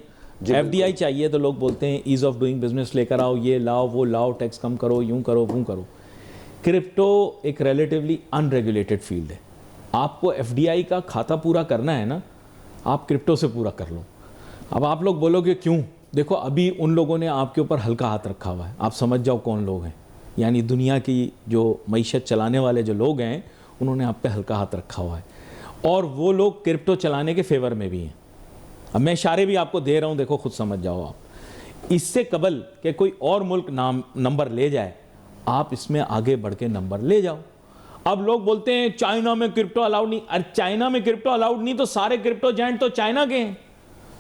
एफडीआई चाहिए, तो लोग बोलते हैं ईज ऑफ डूइंग बिजनेस लेकर आओ, ये लाओ वो लाओ, टैक्स कम करो, यूं करो वो करो। क्रिप्टो एक रिलेटिवली अनरेगुलेटेड फील्ड है। आपको एफडीआई का खाता पूरा करना है ना, आप क्रिप्टो से पूरा कर लो। अब आप लोग बोलोगे क्यों? देखो, अभी उन लोगों ने आपके ऊपर हल्का हाथ रखा हुआ है, आप समझ जाओ कौन लोग हैं। यानी दुनिया की जो मईशत चलाने वाले जो लोग हैं, उन्होंने आप पे हल्का हाथ रखा हुआ है, और वो लोग क्रिप्टो चलाने के फेवर में भी हैं। अब मैं इशारे भी आपको दे रहा हूं, देखो खुद समझ जाओ आप। इससे कबल कि कोई और मुल्क नंबर ले जाए, आप इसमें आगे बढ़ के नंबर ले जाओ। अब लोग बोलते हैं चाइना में क्रिप्टो अलाउड नहीं। अरे चाइना में क्रिप्टो अलाउड नहीं तो सारे क्रिप्टो जायंट तो चाइना के हैं,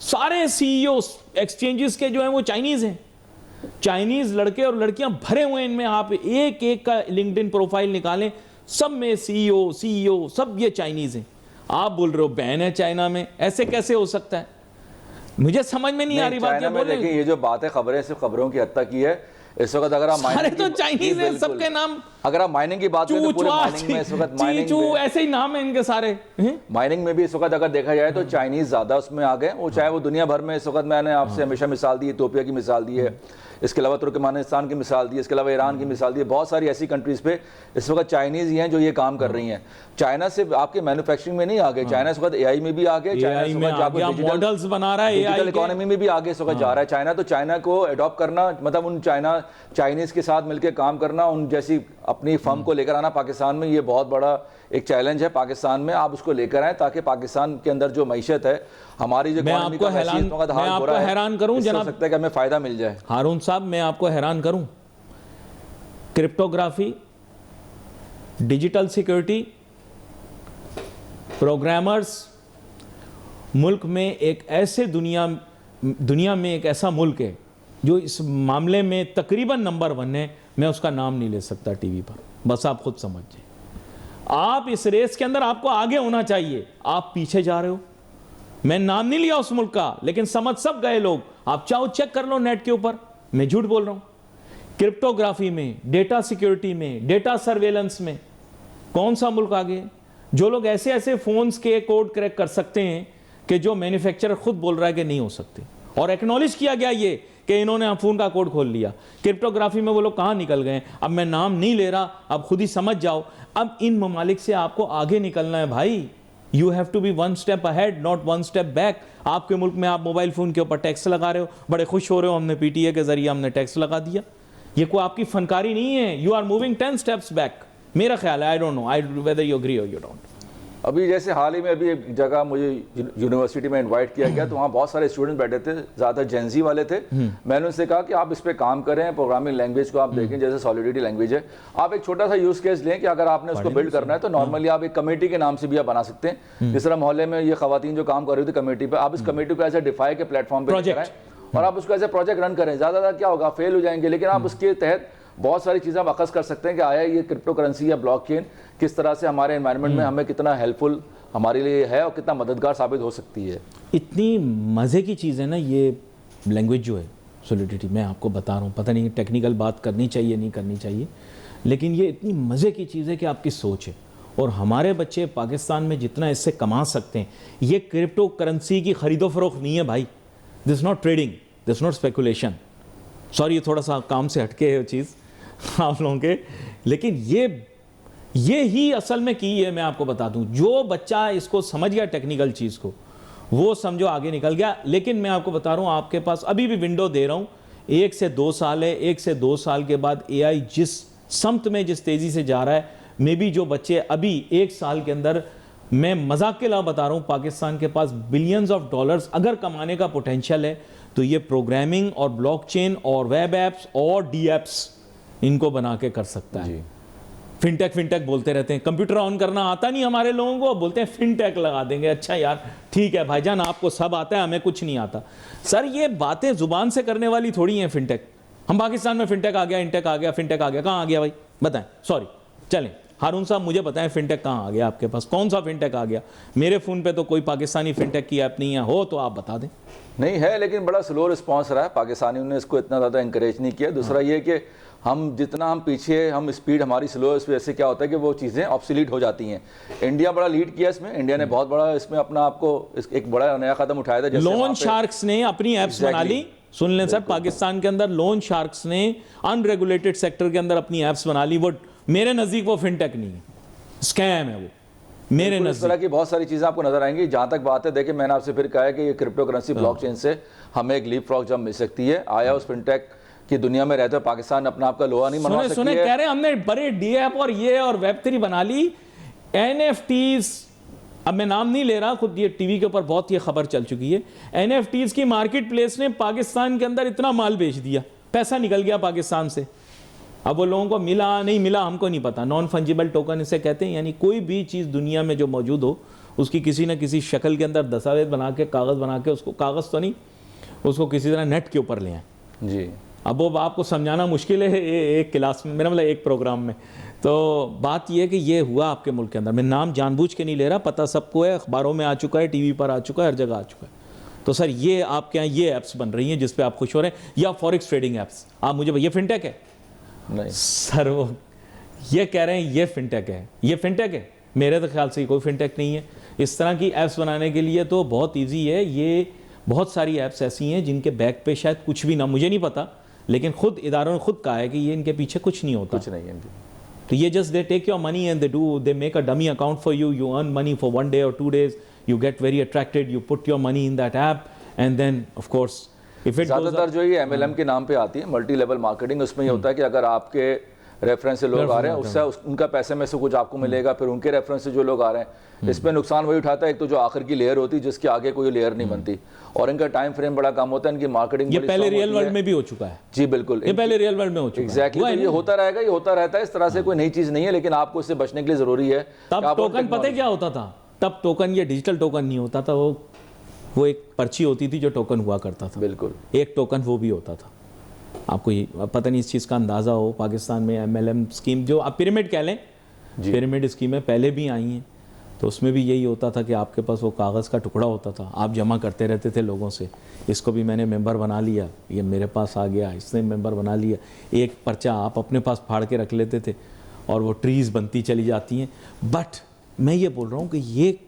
सारे सीईओ एक्सचेंजेस के जो हैं वो चाइनीज हैं। चाइनीज लड़के और लड़कियां भरे हुए इनमें, आप एक एक का लिंक्डइन प्रोफाइल निकालें, सब में सीईओ सब ये चाइनीज हैं। आप बोल रहे हो बैन है चाइना में, ऐसे कैसे हो सकता है? मुझे समझ में नहीं आ रही बात। देखिए, ये जो बात है, खबरें सिर्फ खबरों की हद तक की है। इस वक्त अगर आप सारे तो चाइनीज हैं, सबके नाम। अगर आप माइनिंग की बात करें तो पूरे माइनिंग में इस वक्त ऐसे ही नाम है इनके सारे। माइनिंग में भी इस वक्त अगर देखा जाए तो चाइनीज ज्यादा उसमें आ गए, वो चाहे वो दुनिया भर में। इस वक्त मैंने आपसे हमेशा मिसाल दी, इथियोपिया की मिसाल दी है, इसके अलावा तुर्कमेनिस्तान की मिसाल दी है, इसके अलावा ईरान की मिसाल दी है। बहुत सारी ऐसी कंट्रीज पे इस वक्त चाइनीज ही हैं जो ये काम कर रही हैं। चाइना से आपके मैन्युफैक्चरिंग में नहीं आ गए, चाइना इस वक्त एआई में भी आ गए, चाइना मॉडल्स बना रहा है, डिजिटल इकोनॉमी में भी आगे इस वक्त जा रहा है चाइना। तो चाइना को अडॉप्ट करना, मतलब उन चाइनीज के साथ मिलकर काम करना, उन जैसी अपनी फर्म को लेकर आना पाकिस्तान में, ये बहुत बड़ा एक चैलेंज है पाकिस्तान में। आप उसको लेकर आए ताकि पाकिस्तान के अंदर जो मैशत है, हमारी जो इकोनॉमी का हैरान करूं जनाब, सकता है कि हमें फायदा मिल जाए। हारून साहब, मैं आपको हैरान करूं, क्रिप्टोग्राफी, डिजिटल सिक्योरिटी, प्रोग्रामर्स, मुल्क में एक ऐसे दुनिया में एक ऐसा मुल्क है जो इस मामले में तकरीबन नंबर 1 है। मैं उसका नाम नहीं ले सकता टीवी पर, बस आप खुद समझ जाए। आप इस रेस के अंदर आपको आगे होना चाहिए, आप पीछे जा रहे हो। मैं नाम नहीं लिया उस मुल्क का, लेकिन समझ सब गए लोग। आप चाहो चेक कर लो नेट के ऊपर, मैं झूठ बोल रहा हूं। क्रिप्टोग्राफी में, डेटा सिक्योरिटी में, डेटा सर्वेलेंस में कौन सा मुल्क आगे है? जो लोग ऐसे ऐसे फोन्स के कोड क्रैक कर सकते हैं कि जो मैन्युफैक्चरर खुद बोल रहा है कि नहीं हो सकते, और एक्नॉलेज किया गया ये कि इन्होंने फोन का कोड खोल लिया। क्रिप्टोग्राफी में वो लोग कहां निकल गए? अब मैं नाम नहीं ले रहा, अब खुद ही समझ जाओ। अब इन ममालिक से आपको आगे निकलना है भाई। You have to be 1 step ahead, not 1 step back. आपके मुल्क में आप मोबाइल फोन के ऊपर टैक्स लगा रहे हो, बड़े खुश हो रहे हो, हमने पीटीए के जरिए हमने टैक्स लगा दिया। ये कोई आपकी फनकारी नहीं है। You are moving 10 steps back, मेरा ख्याल है। I don't know whether you agree or you don't. अभी जैसे हाल ही में अभी एक जगह मुझे यूनिवर्सिटी में इनवाइट किया गया, तो वहाँ बहुत सारे स्टूडेंट्स बैठे थे, ज़्यादातर जेंजी वाले थे। मैंने उनसे कहा कि आप इस पे काम करें, प्रोग्रामिंग लैंग्वेज को आप देखें, जैसे सॉलिडिटी लैंग्वेज है। आप एक छोटा सा यूज केस लें कि अगर आपने उसको बिल्ड करना है तो नॉर्मली आप एक कमेटी के नाम से भी आप बना सकते हैं। जिस तरह मोहल्ले में ये खवातीन जो काम कर रही थी कमेटी पर, आप इस कमेटी को ऐसे डिफाई के प्लेटफॉर्म पर कराएं और आप उसको ऐसे प्रोजेक्ट रन करें। ज़्यादातर क्या होगा, फेल हो जाएंगे, लेकिन आप उसके तहत बहुत सारी चीज़ें आप अखज़ कर सकते हैं कि आया ये क्रिप्टो करेंसी या ब्लॉकचेन किस तरह से हमारे एनवायरनमेंट में हमें कितना हेल्पफुल हमारे लिए है और कितना मददगार साबित हो सकती है। इतनी मज़े की चीज़ है ना ये लैंग्वेज जो है सॉलिडिटी, मैं आपको बता रहा हूँ, पता नहीं टेक्निकल बात करनी चाहिए नहीं करनी चाहिए, लेकिन ये इतनी मज़े की चीज़ है कि आपकी सोच है। और हमारे बच्चे पाकिस्तान में जितना इससे कमा सकते हैं, ये क्रिप्टो करेंसी की खरीदो फरोख्त नहीं है भाई। This not trading, this not speculation. Sorry, ये थोड़ा सा काम से हटके है चीज़ आप लोगों के, लेकिन ये ही असल में की है। मैं आपको बता दूं, जो बच्चा इसको समझ गया टेक्निकल चीज़ को, वो समझो आगे निकल गया। लेकिन मैं आपको बता रहा हूं, आपके पास अभी भी विंडो दे रहा हूं, 1 से 2 साल है। 1 से 2 साल के बाद एआई जिस समत में जिस तेज़ी से जा रहा है, मे बी जो बच्चे अभी 1 साल के अंदर, मैं मजाक के अलावा बता रहा हूँ, पाकिस्तान के पास बिलियंस ऑफ डॉलर्स अगर कमाने का पोटेंशियल है तो ये प्रोग्रामिंग और ब्लॉकचेन और वेब एप्स और डी एप्स इनको बना के कर सकता है। फिनटेक बोलते रहते हैं, कंप्यूटर ऑन करना आता नहीं हमारे लोगों को, बोलते हैं फिनटेक लगा देंगे। अच्छा यार ठीक है भाईजान, आपको सब आता है, हमें कुछ नहीं आता। सर ये बातें जुबान से करने वाली थोड़ी हैं। फिनटेक, हम पाकिस्तान में फिनटेक आ गया, इंटेक आ गया, फिनटेक आ गया, कहाँ आ गया भाई बताएं? सॉरी, चलें हारून साहब मुझे बताएं, फिनटेक कहाँ आ गया आपके पास? कौन सा फिनटेक आ गया? मेरे फ़ोन पे तो कोई पाकिस्तानी फिनटेक की ऐप नहीं है, हो तो आप बता दें। नहीं है, लेकिन बड़ा स्लो रिस्पांस रहा है, पाकिस्तानियों ने इसको इतना ज़्यादा इंकरेज नहीं किया। दूसरा ये कि हम जितना हम पीछे, हम स्पीड हमारी स्लो है, इस वजह से क्या होता है कि वो चीज़ें ऑब्सोलीट हो जाती हैं। इंडिया बड़ा लीड किया इसमें, इंडिया ने बहुत बड़ा इसमें अपना आपको एक बड़ा नया कदम उठाया था। लोन शार्क्स ने अपनी एप्स बना ली, सुन लें सर, पाकिस्तान के अंदर लोन शार्क्स ने अनरेगुलेटेड सेक्टर के अंदर अपनी एप्स बना ली। वो मेरे नज़दीक वो फिनटेक नहीं है, स्कैम है वो मेरे नज़दीक। इस तरह की बहुत सारी चीज़ें आपको नजर आएंगी। जहाँ तक बात है, देखिए मैंने आपसे फिर कहा है कि ये क्रिप्टो करेंसी ब्लॉकचेन से हमें एक लीप फ्रॉग जंप मिल सकती है। आया उस फिनटेक की दुनिया में रहते हुए पाकिस्तान अपना आपका लोहा नहीं मनवा सकती है। कह रहे हैं हमने बड़े डीएप और ये और वेब3 बना ली, एनएफटीज, अब मैं नाम नहीं ले रहा, खुद ये टीवी के ऊपर बहुत ये खबर चल चुकी है। एनएफटीज की मार्केट प्लेस ने पाकिस्तान के अंदर इतना माल बेच दिया, पैसा निकल गया पाकिस्तान से। अब वो लोगों को मिला नहीं मिला हमको नहीं पता। नॉन फंजिबल टोकन इसे कहते हैं, यानी कोई भी चीज़ दुनिया में जो मौजूद हो उसकी किसी न किसी शक्ल के अंदर दस्तावेज बना के, कागज़ बना के, उसको कागज़ तो नहीं, उसको किसी तरह नेट के ऊपर ले आए जी। अब वो आपको समझाना मुश्किल है एक क्लास में, मेरा मतलब एक प्रोग्राम में। तो बात यह है कि ये हुआ आपके मुल्क के अंदर। मैं नाम जानबूझ के नहीं ले रहा, पता सबको है, अखबारों में आ चुका है, टीवी पर आ चुका है, हर जगह आ चुका है। तो सर ये आपके यहाँ ये ऐप्स बन रही हैं जिस पे आप खुश हो रहे हैं, या फॉरेक्स ट्रेडिंग ऐप्स? आप मुझे ये फिनटेक है? नहीं सर वो ये कह रहे हैं ये फिनटेक है, ये फिनटेक है। मेरे तो ख्याल से कोई फिनटेक नहीं है। इस तरह की ऐप्स बनाने के लिए तो बहुत ईजी है। ये बहुत सारी ऐप्स ऐसी हैं जिनके बैक पे शायद कुछ भी ना, मुझे नहीं पता, लेकिन खुद इदारों ने खुद कहा है कि ये इनके पीछे कुछ नहीं होता, कुछ नहीं है। तो ये just they take your money and they make a dummy account for you, you earn money for 1 day or 2 days, you get very attracted, you put your money in that app and then of course if it ज़्यादातर जो ये MLM के नाम पे आती है, multi level marketing, उसमें ये होता है कि अगर आपके रेफरेंस से लोग आ रहे हैं, उससे उनका पैसे में से कुछ आपको मिलेगा, फिर उनके रेफरेंस से जो लोग आ रहे हैं, इसमें नुकसान वही उठाता है एक तो जो आखिर की लेयर होती है जिसके आगे कोई लेयर नहीं बनती, और इनका टाइम फ्रेम बड़ा कम होता है, इनकी मार्केटिंग। ये पहले रियल वर्ल्ड में भी हो चुका है। जी बिल्कुल, ये पहले रियल वर्ल्ड में हो चुका है। एग्जैक्टली, ये होता रहेगा, ये होता रहता है। इस तरह से कोई नई चीज़ नहीं है, लेकिन आपको इससे बचने के लिए ज़रूरी है। तब टोकन पता है क्या होता था? तब टोकन, ये डिजिटल टोकन नहीं होता था, वो एक पर्ची होती थी जो टोकन हुआ करता था। बिल्कुल, एक टोकन वो भी होता था। आपको ये पता नहीं इस चीज़ का अंदाज़ा हो, पाकिस्तान में MLM स्कीम जो आप पिरामिड कह लें, पिरामिड स्कीमें पहले भी आई हैं, तो उसमें भी यही होता था कि आपके पास वो कागज़ का टुकड़ा होता था, आप जमा करते रहते थे लोगों से, इसको भी मैंने मेंबर बना लिया, ये मेरे पास आ गया, इसने मेंबर बना लिया। एक पर्चा आप अपने पास फाड़ के रख लेते थे और वो ट्रीज़ बनती चली जाती हैं। बट मैं ये बोल रहा हूँ कि ये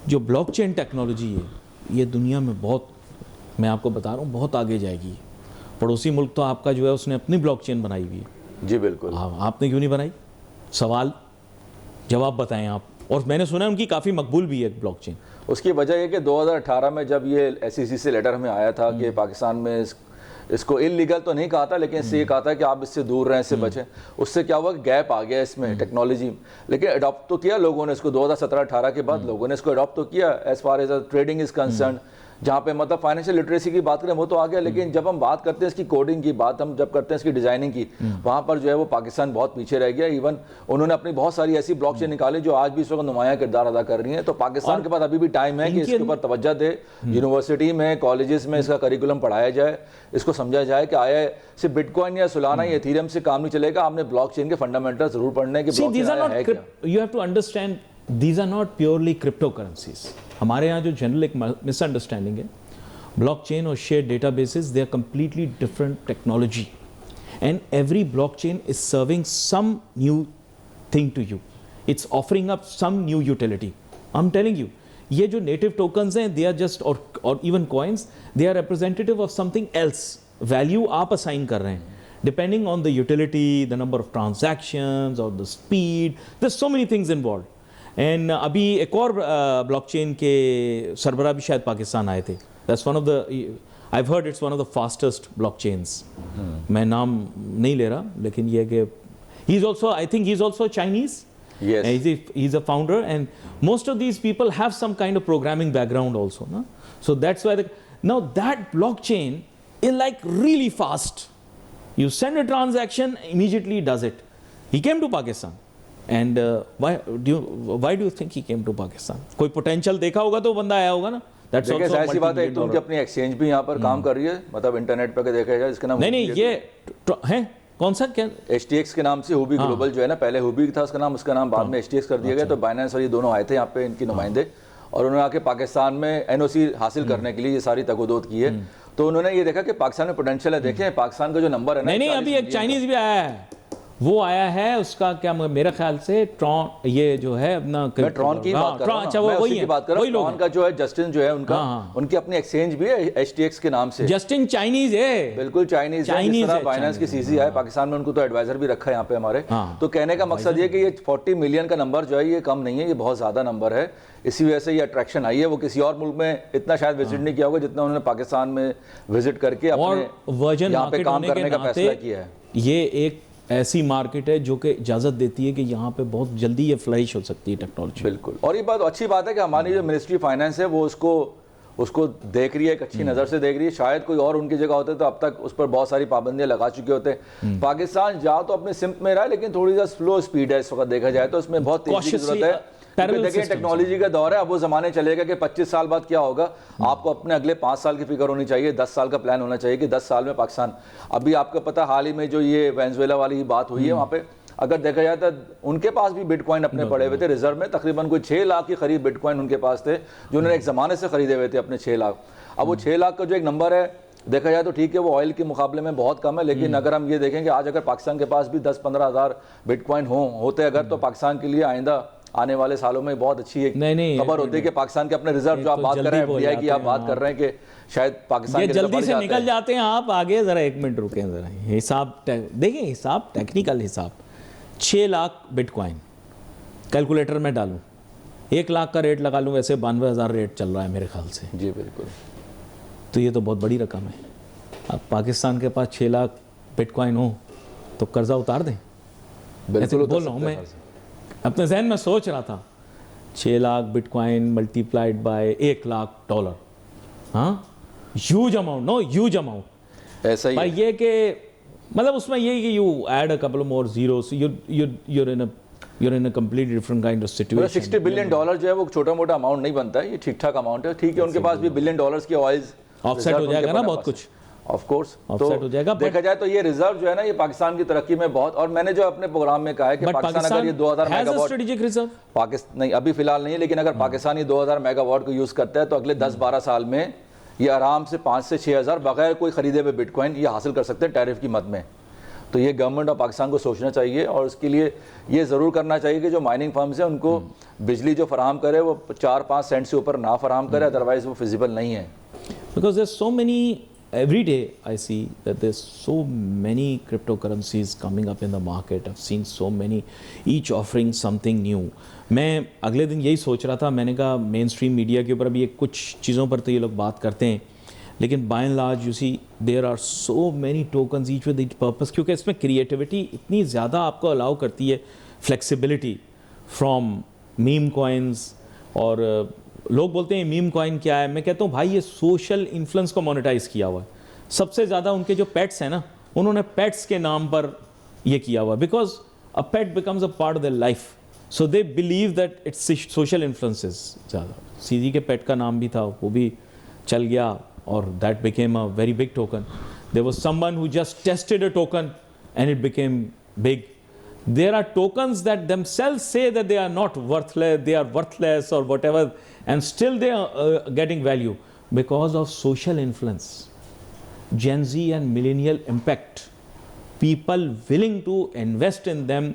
जो ब्लॉकचेन टेक्नोलॉजी है, ये दुनिया में बहुत, मैं आपको बता रहा हूँ, बहुत आगे जाएगी। पड़ोसी मुल्क तो आपका जो है उसने अपनी ब्लॉकचेन बनाई हुई है। जी बिल्कुल। आपने क्यों नहीं बनाई? सवाल जवाब बताएं आप। और मैंने सुना है उनकी काफ़ी मकबूल भी है ब्लॉकचेन। उसकी वजह ये कि 2018 में जब ये SEC से लेटर हमें आया था कि पाकिस्तान में इसको इलीगल तो नहीं कहा था, लेकिन इससे ये कहा था कि आप इससे दूर रहें, इससे बचें। उससे क्या हुआ, गैप आ गया इसमें टेक्नोलॉजी, लेकिन अडॉप्ट तो किया लोगों ने इसको। 2017-18 के बाद लोगों ने इसको अडॉप्ट तो किया as far as trading is concern. जहाँ पे मतलब फाइनेंशियल लिटरेसी की बात करें वो तो आ गया, लेकिन जब हम बात करते हैं इसकी कोडिंग की बात, हम जब करते हैं इसकी डिजाइनिंग की, वहाँ पर जो है वो पाकिस्तान बहुत पीछे रह गया। इवन उन्होंने अपनी बहुत सारी ऐसी ब्लॉकचेन निकाली जो आज भी इस वक्त नुमाया किरदार अदा कर रही हैं। तो पाकिस्तान के पास अभी भी टाइम है कि इसके ऊपर तवज्जो दे, यूनिवर्सिटी में, कॉलेजेस में इसका करिकुलम पढ़ाया जाए, इसको समझा जाए कि आया सिर्फ बिटकॉइन या सोलाना या इथेरियम से काम नहीं चलेगा, आपने ब्लॉकचेन के फंडामेंटल जरूर पढ़ने के। You have to understand these are not purely cryptocurrencies. हमारे यहाँ जो जनरल एक मिसअंडरस्टैंडिंग है, blockchain or shared databases, they are completely different technology, and every blockchain is serving some new thing to you. It's offering up some new utility. I'm telling you, ये जो native tokens हैं, they are just or even coins, they are representative of something else. Value आप assign कर रहे हैं depending on the utility, the number of transactions or the speed. There's so many things involved. And अभी एक और blockchain के सरबराह भी शायद पाकिस्तान आए थे। That's one of the, I've heard it's one of the fastest blockchains. मैं नाम नहीं ले रहा, लेकिन ये कि He's also, I think he's also Chinese. Yes. He's a founder, and most of these people have some kind of programming background also. No? So that's why now that blockchain is like really fast. You send a transaction, immediately it does it. He came to Pakistan. And why do you think he came to Pakistan? कोई potential देखा होगा तो बंदा आया होगा ना. That's देखिए also ऐसी बात है, एक तो उनकी अपनी एक्सचेंज भी यहाँ पर काम कर रही है, मतलब इंटरनेट पे देखा जाए, इसका नाम नहीं ये है कौन सा क्या HTX के नाम से हुबी ग्लोबल जो है ना, पहले हुबी था उसका नाम बाद में HTX कर दिया गया। तो बाइनेंस और ये दोनों आए थे यहाँ पे, इनकी नुमाइंदे, और उन्होंने आके पाकिस्तान में NOC हासिल करने के लिए ये सारी तगोदोद की है। तो उन्होंने ये देखा कि पाकिस्तान में पोटेंशियल है। देखें पाकिस्तान का जो नंबर है ना, नहीं अभी एक चाइनीज भी आया है, वो आया है, उसका क्या मेरे ख्याल से ट्रॉन, ये जो है अपना, मैं ट्रॉन की बात कर रहा हूं, अच्छा मैं वही उसी की बात कर रहा हूं। ट्रॉन का जो है जस्टिन जो है उनका, उनकी अपनी एक्सचेंज भी है HTX के नाम से। जस्टिन चाइनीज है, बिल्कुल चाइनीज है। बाइनेंस की CC है पाकिस्तान में, उनको तो एडवाइजर भी रखा है यहाँ पे हमारे। तो कहने का मकसद ये कि ये 40 मिलियन का नंबर जो है ये कम नहीं है, ये बहुत ज्यादा नंबर है। इसी वजह से ये अट्रैक्शन आई है। वो किसी और मुल्क में इतना शायद विजिट नहीं किया होगा जितना उन्होंने पाकिस्तान में विजिट करके अपने वर्जन यहाँ पे काम करने का फैसला किया है। ये एक ऐसी मार्केट है जो कि इजाजत देती है कि यहाँ पे बहुत जल्दी ये फ्लरिश हो सकती है टेक्नोलॉजी। बिल्कुल, और ये बात अच्छी बात है कि हमारी जो मिनिस्ट्री फाइनेंस है वो उसको देख रही है, एक अच्छी नज़र से देख रही है। शायद कोई और उनकी जगह होते तो अब तक उस पर बहुत सारी पाबंदियां लगा चुके होते। पाकिस्तान जाओ तो अपने सिम्त में रहा है, लेकिन थोड़ी सा स्लो स्पीड है इस वक्त देखा जाए तो, उसमें बहुत तेजी की जरूरत है। देखिए टेक्नोलॉजी का दौर है, अब वो जमाने चलेगा कि 25 साल बाद क्या होगा। आपको अपने अगले 5 साल की फिक्र होनी चाहिए, 10 साल का प्लान होना चाहिए कि 10 साल में पाकिस्तान, अभी आपको पता हाल ही में जो ये वेनेजुएला वाली बात हुई है, वहाँ पे अगर देखा जाए तो उनके पास भी बिटकॉइन अपने पड़े हुए थे रिजर्व में, तकरीबन कोई 6 लाख के करीब बिटकॉइन उनके पास थे जो उन्होंने एक ज़माने से खरीदे हुए थे अपने 6 लाख। अब वो 6 लाख का जो एक नंबर है देखा जाए तो ठीक है, वो ऑयल के मुकाबले में बहुत कम है, लेकिन अगर हम ये देखें कि आज अगर पाकिस्तान के पास भी 10-15 हज़ार बिटकॉइन होते अगर, तो पाकिस्तान के लिए आइंदा आने वाले सालों में बहुत अच्छी एक खबर होती है कि पाकिस्तान के अपने रिजर्व जो आप बात कर रहे हैं, FDI की आप बात कर रहे हैं कि शायद पाकिस्तान के जल्दी से निकल जाते हैं। आप आगे जरा 1 मिनट रुकें, जरा हिसाब देखिए, हिसाब टेक्निकल हिसाब 6 लाख बिटकॉइन कैलकुलेटर में डालूं, 1 लाख का रेट लगा लूं, वैसे 92,000 रेट चल रहा है मेरे ख्याल से। जी बिल्कुल, तो ये तो बहुत बड़ी रकम है। अब पाकिस्तान के पास 6 लाख बिटकॉइन हो तो कर्जा उतार दें। बिल्कुल बोल रहा हूँ मैं, अपने जहन में सोच रहा था 6 lakh bitcoin multiplied by $1 lakh, हाँ huge amount, no huge amount ऐसा ही भाई। ये कि मतलब उसमें ये कि you add a couple more zeros, you're in a completely different kind of situation। $60 billion जो है वो छोटा मोटा अमाउंट नहीं बनता है, ये ठीक ठाक अमाउंट है। ठीक है, उनके पास भी $1 बिलियन की ऑयल्स ऑफसेट हो जाएगा ना बहुत कुछ, ऑफ कोर्स ऑफसेट हो जाएगा। देखा जाए तो ये रिजर्व जो है ना, ये पाकिस्तान की तरक्की में बहुत, और मैंने जो अपने प्रोग्राम में कहा है कि पाकिस्तान अगर ये 2000 मेगावाट स्ट्रेटेजिक रिजर्व, पाकिस्तान नहीं अभी फिलहाल नहीं है, लेकिन अगर पाकिस्तान ये 2000 मेगावाट को यूज करता है तो अगले 10-12 साल में ये आराम से 5 से 6 हज़ार बगैर कोई खरीदे हुए बिटकॉइन ये हासिल कर सकते हैं टैरिफ की मद में। तो ये गवर्नमेंट ऑफ पाकिस्तान को सोचना चाहिए, और उसके लिए ये ज़रूर करना चाहिए कि जो माइनिंग फर्म्स हैं उनको बिजली जो फराहम करे वो 4-5 सेंट से ऊपर ना फराहम करे, अदरवाइज वो फिजिबल नहीं है। Because there so many, every day I see that there's so many cryptocurrencies coming up in the market. I've seen so many, each offering something new. मैं अगले दिन यही सोच रहा था, मैंने कहा मेन स्ट्रीम मीडिया के ऊपर अभी कुछ चीज़ों पर तो ये लोग बात करते हैं, लेकिन by and large you see there are so many tokens each with it purpose, क्योंकि इसमें क्रिएटिविटी इतनी ज़्यादा आपको अलाउ करती है, फ्लेक्सिबिलिटी फ्रॉम मीम कॉइन्स। और लोग बोलते हैं मीम कॉइन क्या है, मैं कहता हूँ भाई ये सोशल इन्फ्लुएंस को मोनेटाइज किया हुआ है। सबसे ज़्यादा उनके जो पेट्स हैं ना, उन्होंने पेट्स के नाम पर ये किया हुआ, because a pet becomes a part of their life, so they believe that it's social influences ज़्यादा। सीजी के पेट का नाम भी था, वो भी चल गया, और that became a very big token. There was someone who just tested a token and it became big. There are tokens that themselves say that they are not worthless, they are worthless or whatever, and still they are getting value because of social influence, Gen Z and millennial impact, people willing to invest in them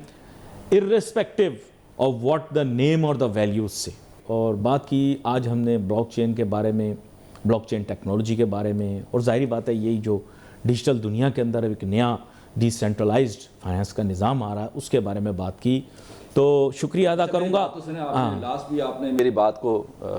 irrespective of what the name or the values say। और बात की आज हमने blockchain के बारे में, blockchain technology के बारे में, और जाहिर बात है यही जो डिजिटल दुनिया के अंदर एक नया डिसेंट्रलाइज्ड फाइनेंस का निज़ाम आ रहा है उसके बारे में बात की। तो शुक्रिया अदा करूंगा। लास्ट भी आपने मेरी बात को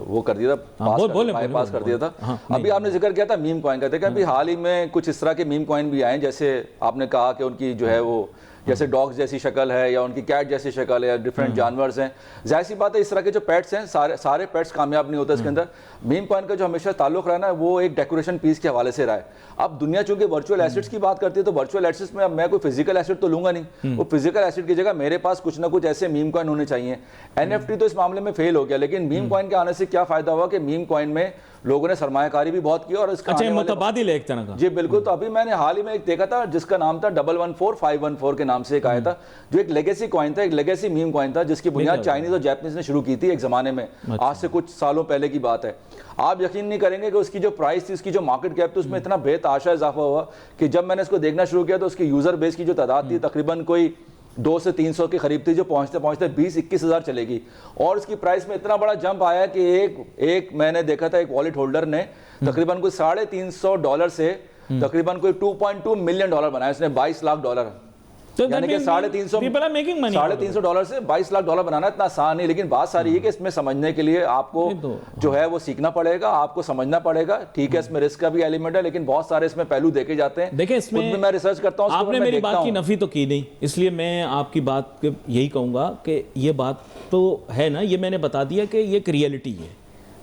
वो कर दिया था, पास कर दिया था। अभी आपने जिक्र किया था मीम कॉइन का। देखा अभी हाल ही में कुछ इस तरह के मीम कॉइन भी आए, जैसे आपने कहा कि उनकी जो है वो जैसे डॉग्स जैसी शक्ल है या उनकी कैट जैसी शक्ल है या डिफरेंट जानवर हैं। जाहिर सी बात है इस तरह के जो पेट्स हैं सारे पेट्स कामयाब नहीं होते इसके अंदर। मीम कॉइन का जो हमेशा ताल्लुक रहा ना वो एक डेकोरेशन पीस के हवाले से रहा है। अब दुनिया चूंकि वर्चुअल एसेट्स की बात करती है तो वर्चुअल एसेट्स में अब मैं कोई फिजिकल एसेट तो लूंगा नहीं, वो फिजिकल एसेट की जगह मेरे पास कुछ ना कुछ ऐसे मीम कॉइन होने चाहिए। एनएफटी तो इस मामले में फेल हो गया, लेकिन मीम कॉइन के आने से क्या फायदा हुआ कि मीम कॉइन में लोगों ने सरमायाकारी भी बहुत की और इसका अच्छा मुतबादिल है एक तरह का। जी बिल्कुल। तो अभी मैंने हाल ही में एक देखा था जिसका नाम था 114514 के नाम से एक आया था, जो एक लेगेसी कॉइन था, एक लेगेसी मीम कॉइन था जिसकी बुनियाद चाइनीज और जापानीज ने शुरू की थी एक जमाने में। आज से कुछ सालों पहले की बात है। आप यकीन नहीं करेंगे कि उसकी जो प्राइस थी, उसकी जो मार्केट कैप थी, उसमें इतना बेतहाशा इजाफा हुआ कि जब मैंने इसको देखना शुरू किया तो उसकी यूजर बेस की जो तादाद थी तकरीबन कोई 200 से 300 के करीब थी, जो पहुंचते पहुंचते 20-21 हज़ार चलेगी। और इसकी प्राइस में इतना बड़ा जंप आया कि एक मैंने देखा था एक वॉलेट होल्डर ने तकरीबन कोई $350 से तकरीबन कोई $2.2 मिलियन बनाया उसने, $22 लाख। तो यानी कि $350 से $22 लाख बनाना इतना आसान नहीं। लेकिन बात सारी है कि इसमें समझने के लिए आपको जो है वो सीखना पड़ेगा, आपको समझना पड़ेगा। ठीक है, इसमें रिस्क का भी एलिमेंट है, लेकिन बहुत सारे इसमें पहलू देखे जाते हैं। देखिए इसमें मैं रिसर्च करता हूं, आपने मेरी बात की नफी तो की नहीं, इसलिए मैं आपकी बात यही कहूंगा कि ये बात तो है ना, ये मैंने बता दिया कि ये एक रियलिटी है।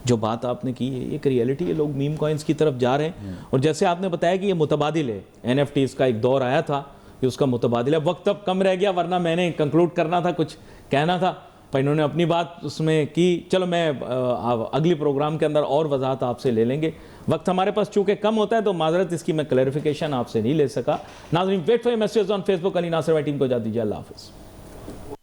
जो बात आपने की है ये एक रियलिटी है, लोग मीम कॉइन्स की तरफ जा रहे हैं। और जैसे आपने बताया कि ये मुतबादिल है, एनएफटीज का एक दौर आया था कि उसका मुतबादिल है। वक्त अब कम रह गया, वरना मैंने कंक्लूड करना था, कुछ कहना था, पर इन्होंने अपनी बात उसमें की। चलो मैं अगली प्रोग्राम के अंदर और वजाहत आपसे ले लेंगे। वक्त हमारे पास चूंकि कम होता है तो माजरत इसकी मैं क्लैरिफिकेशन आपसे नहीं ले सका। नाज़रीन, wait for message on Facebook. Ali Nasir team को जा दीजिए। अल्लाह हाफ़िज़।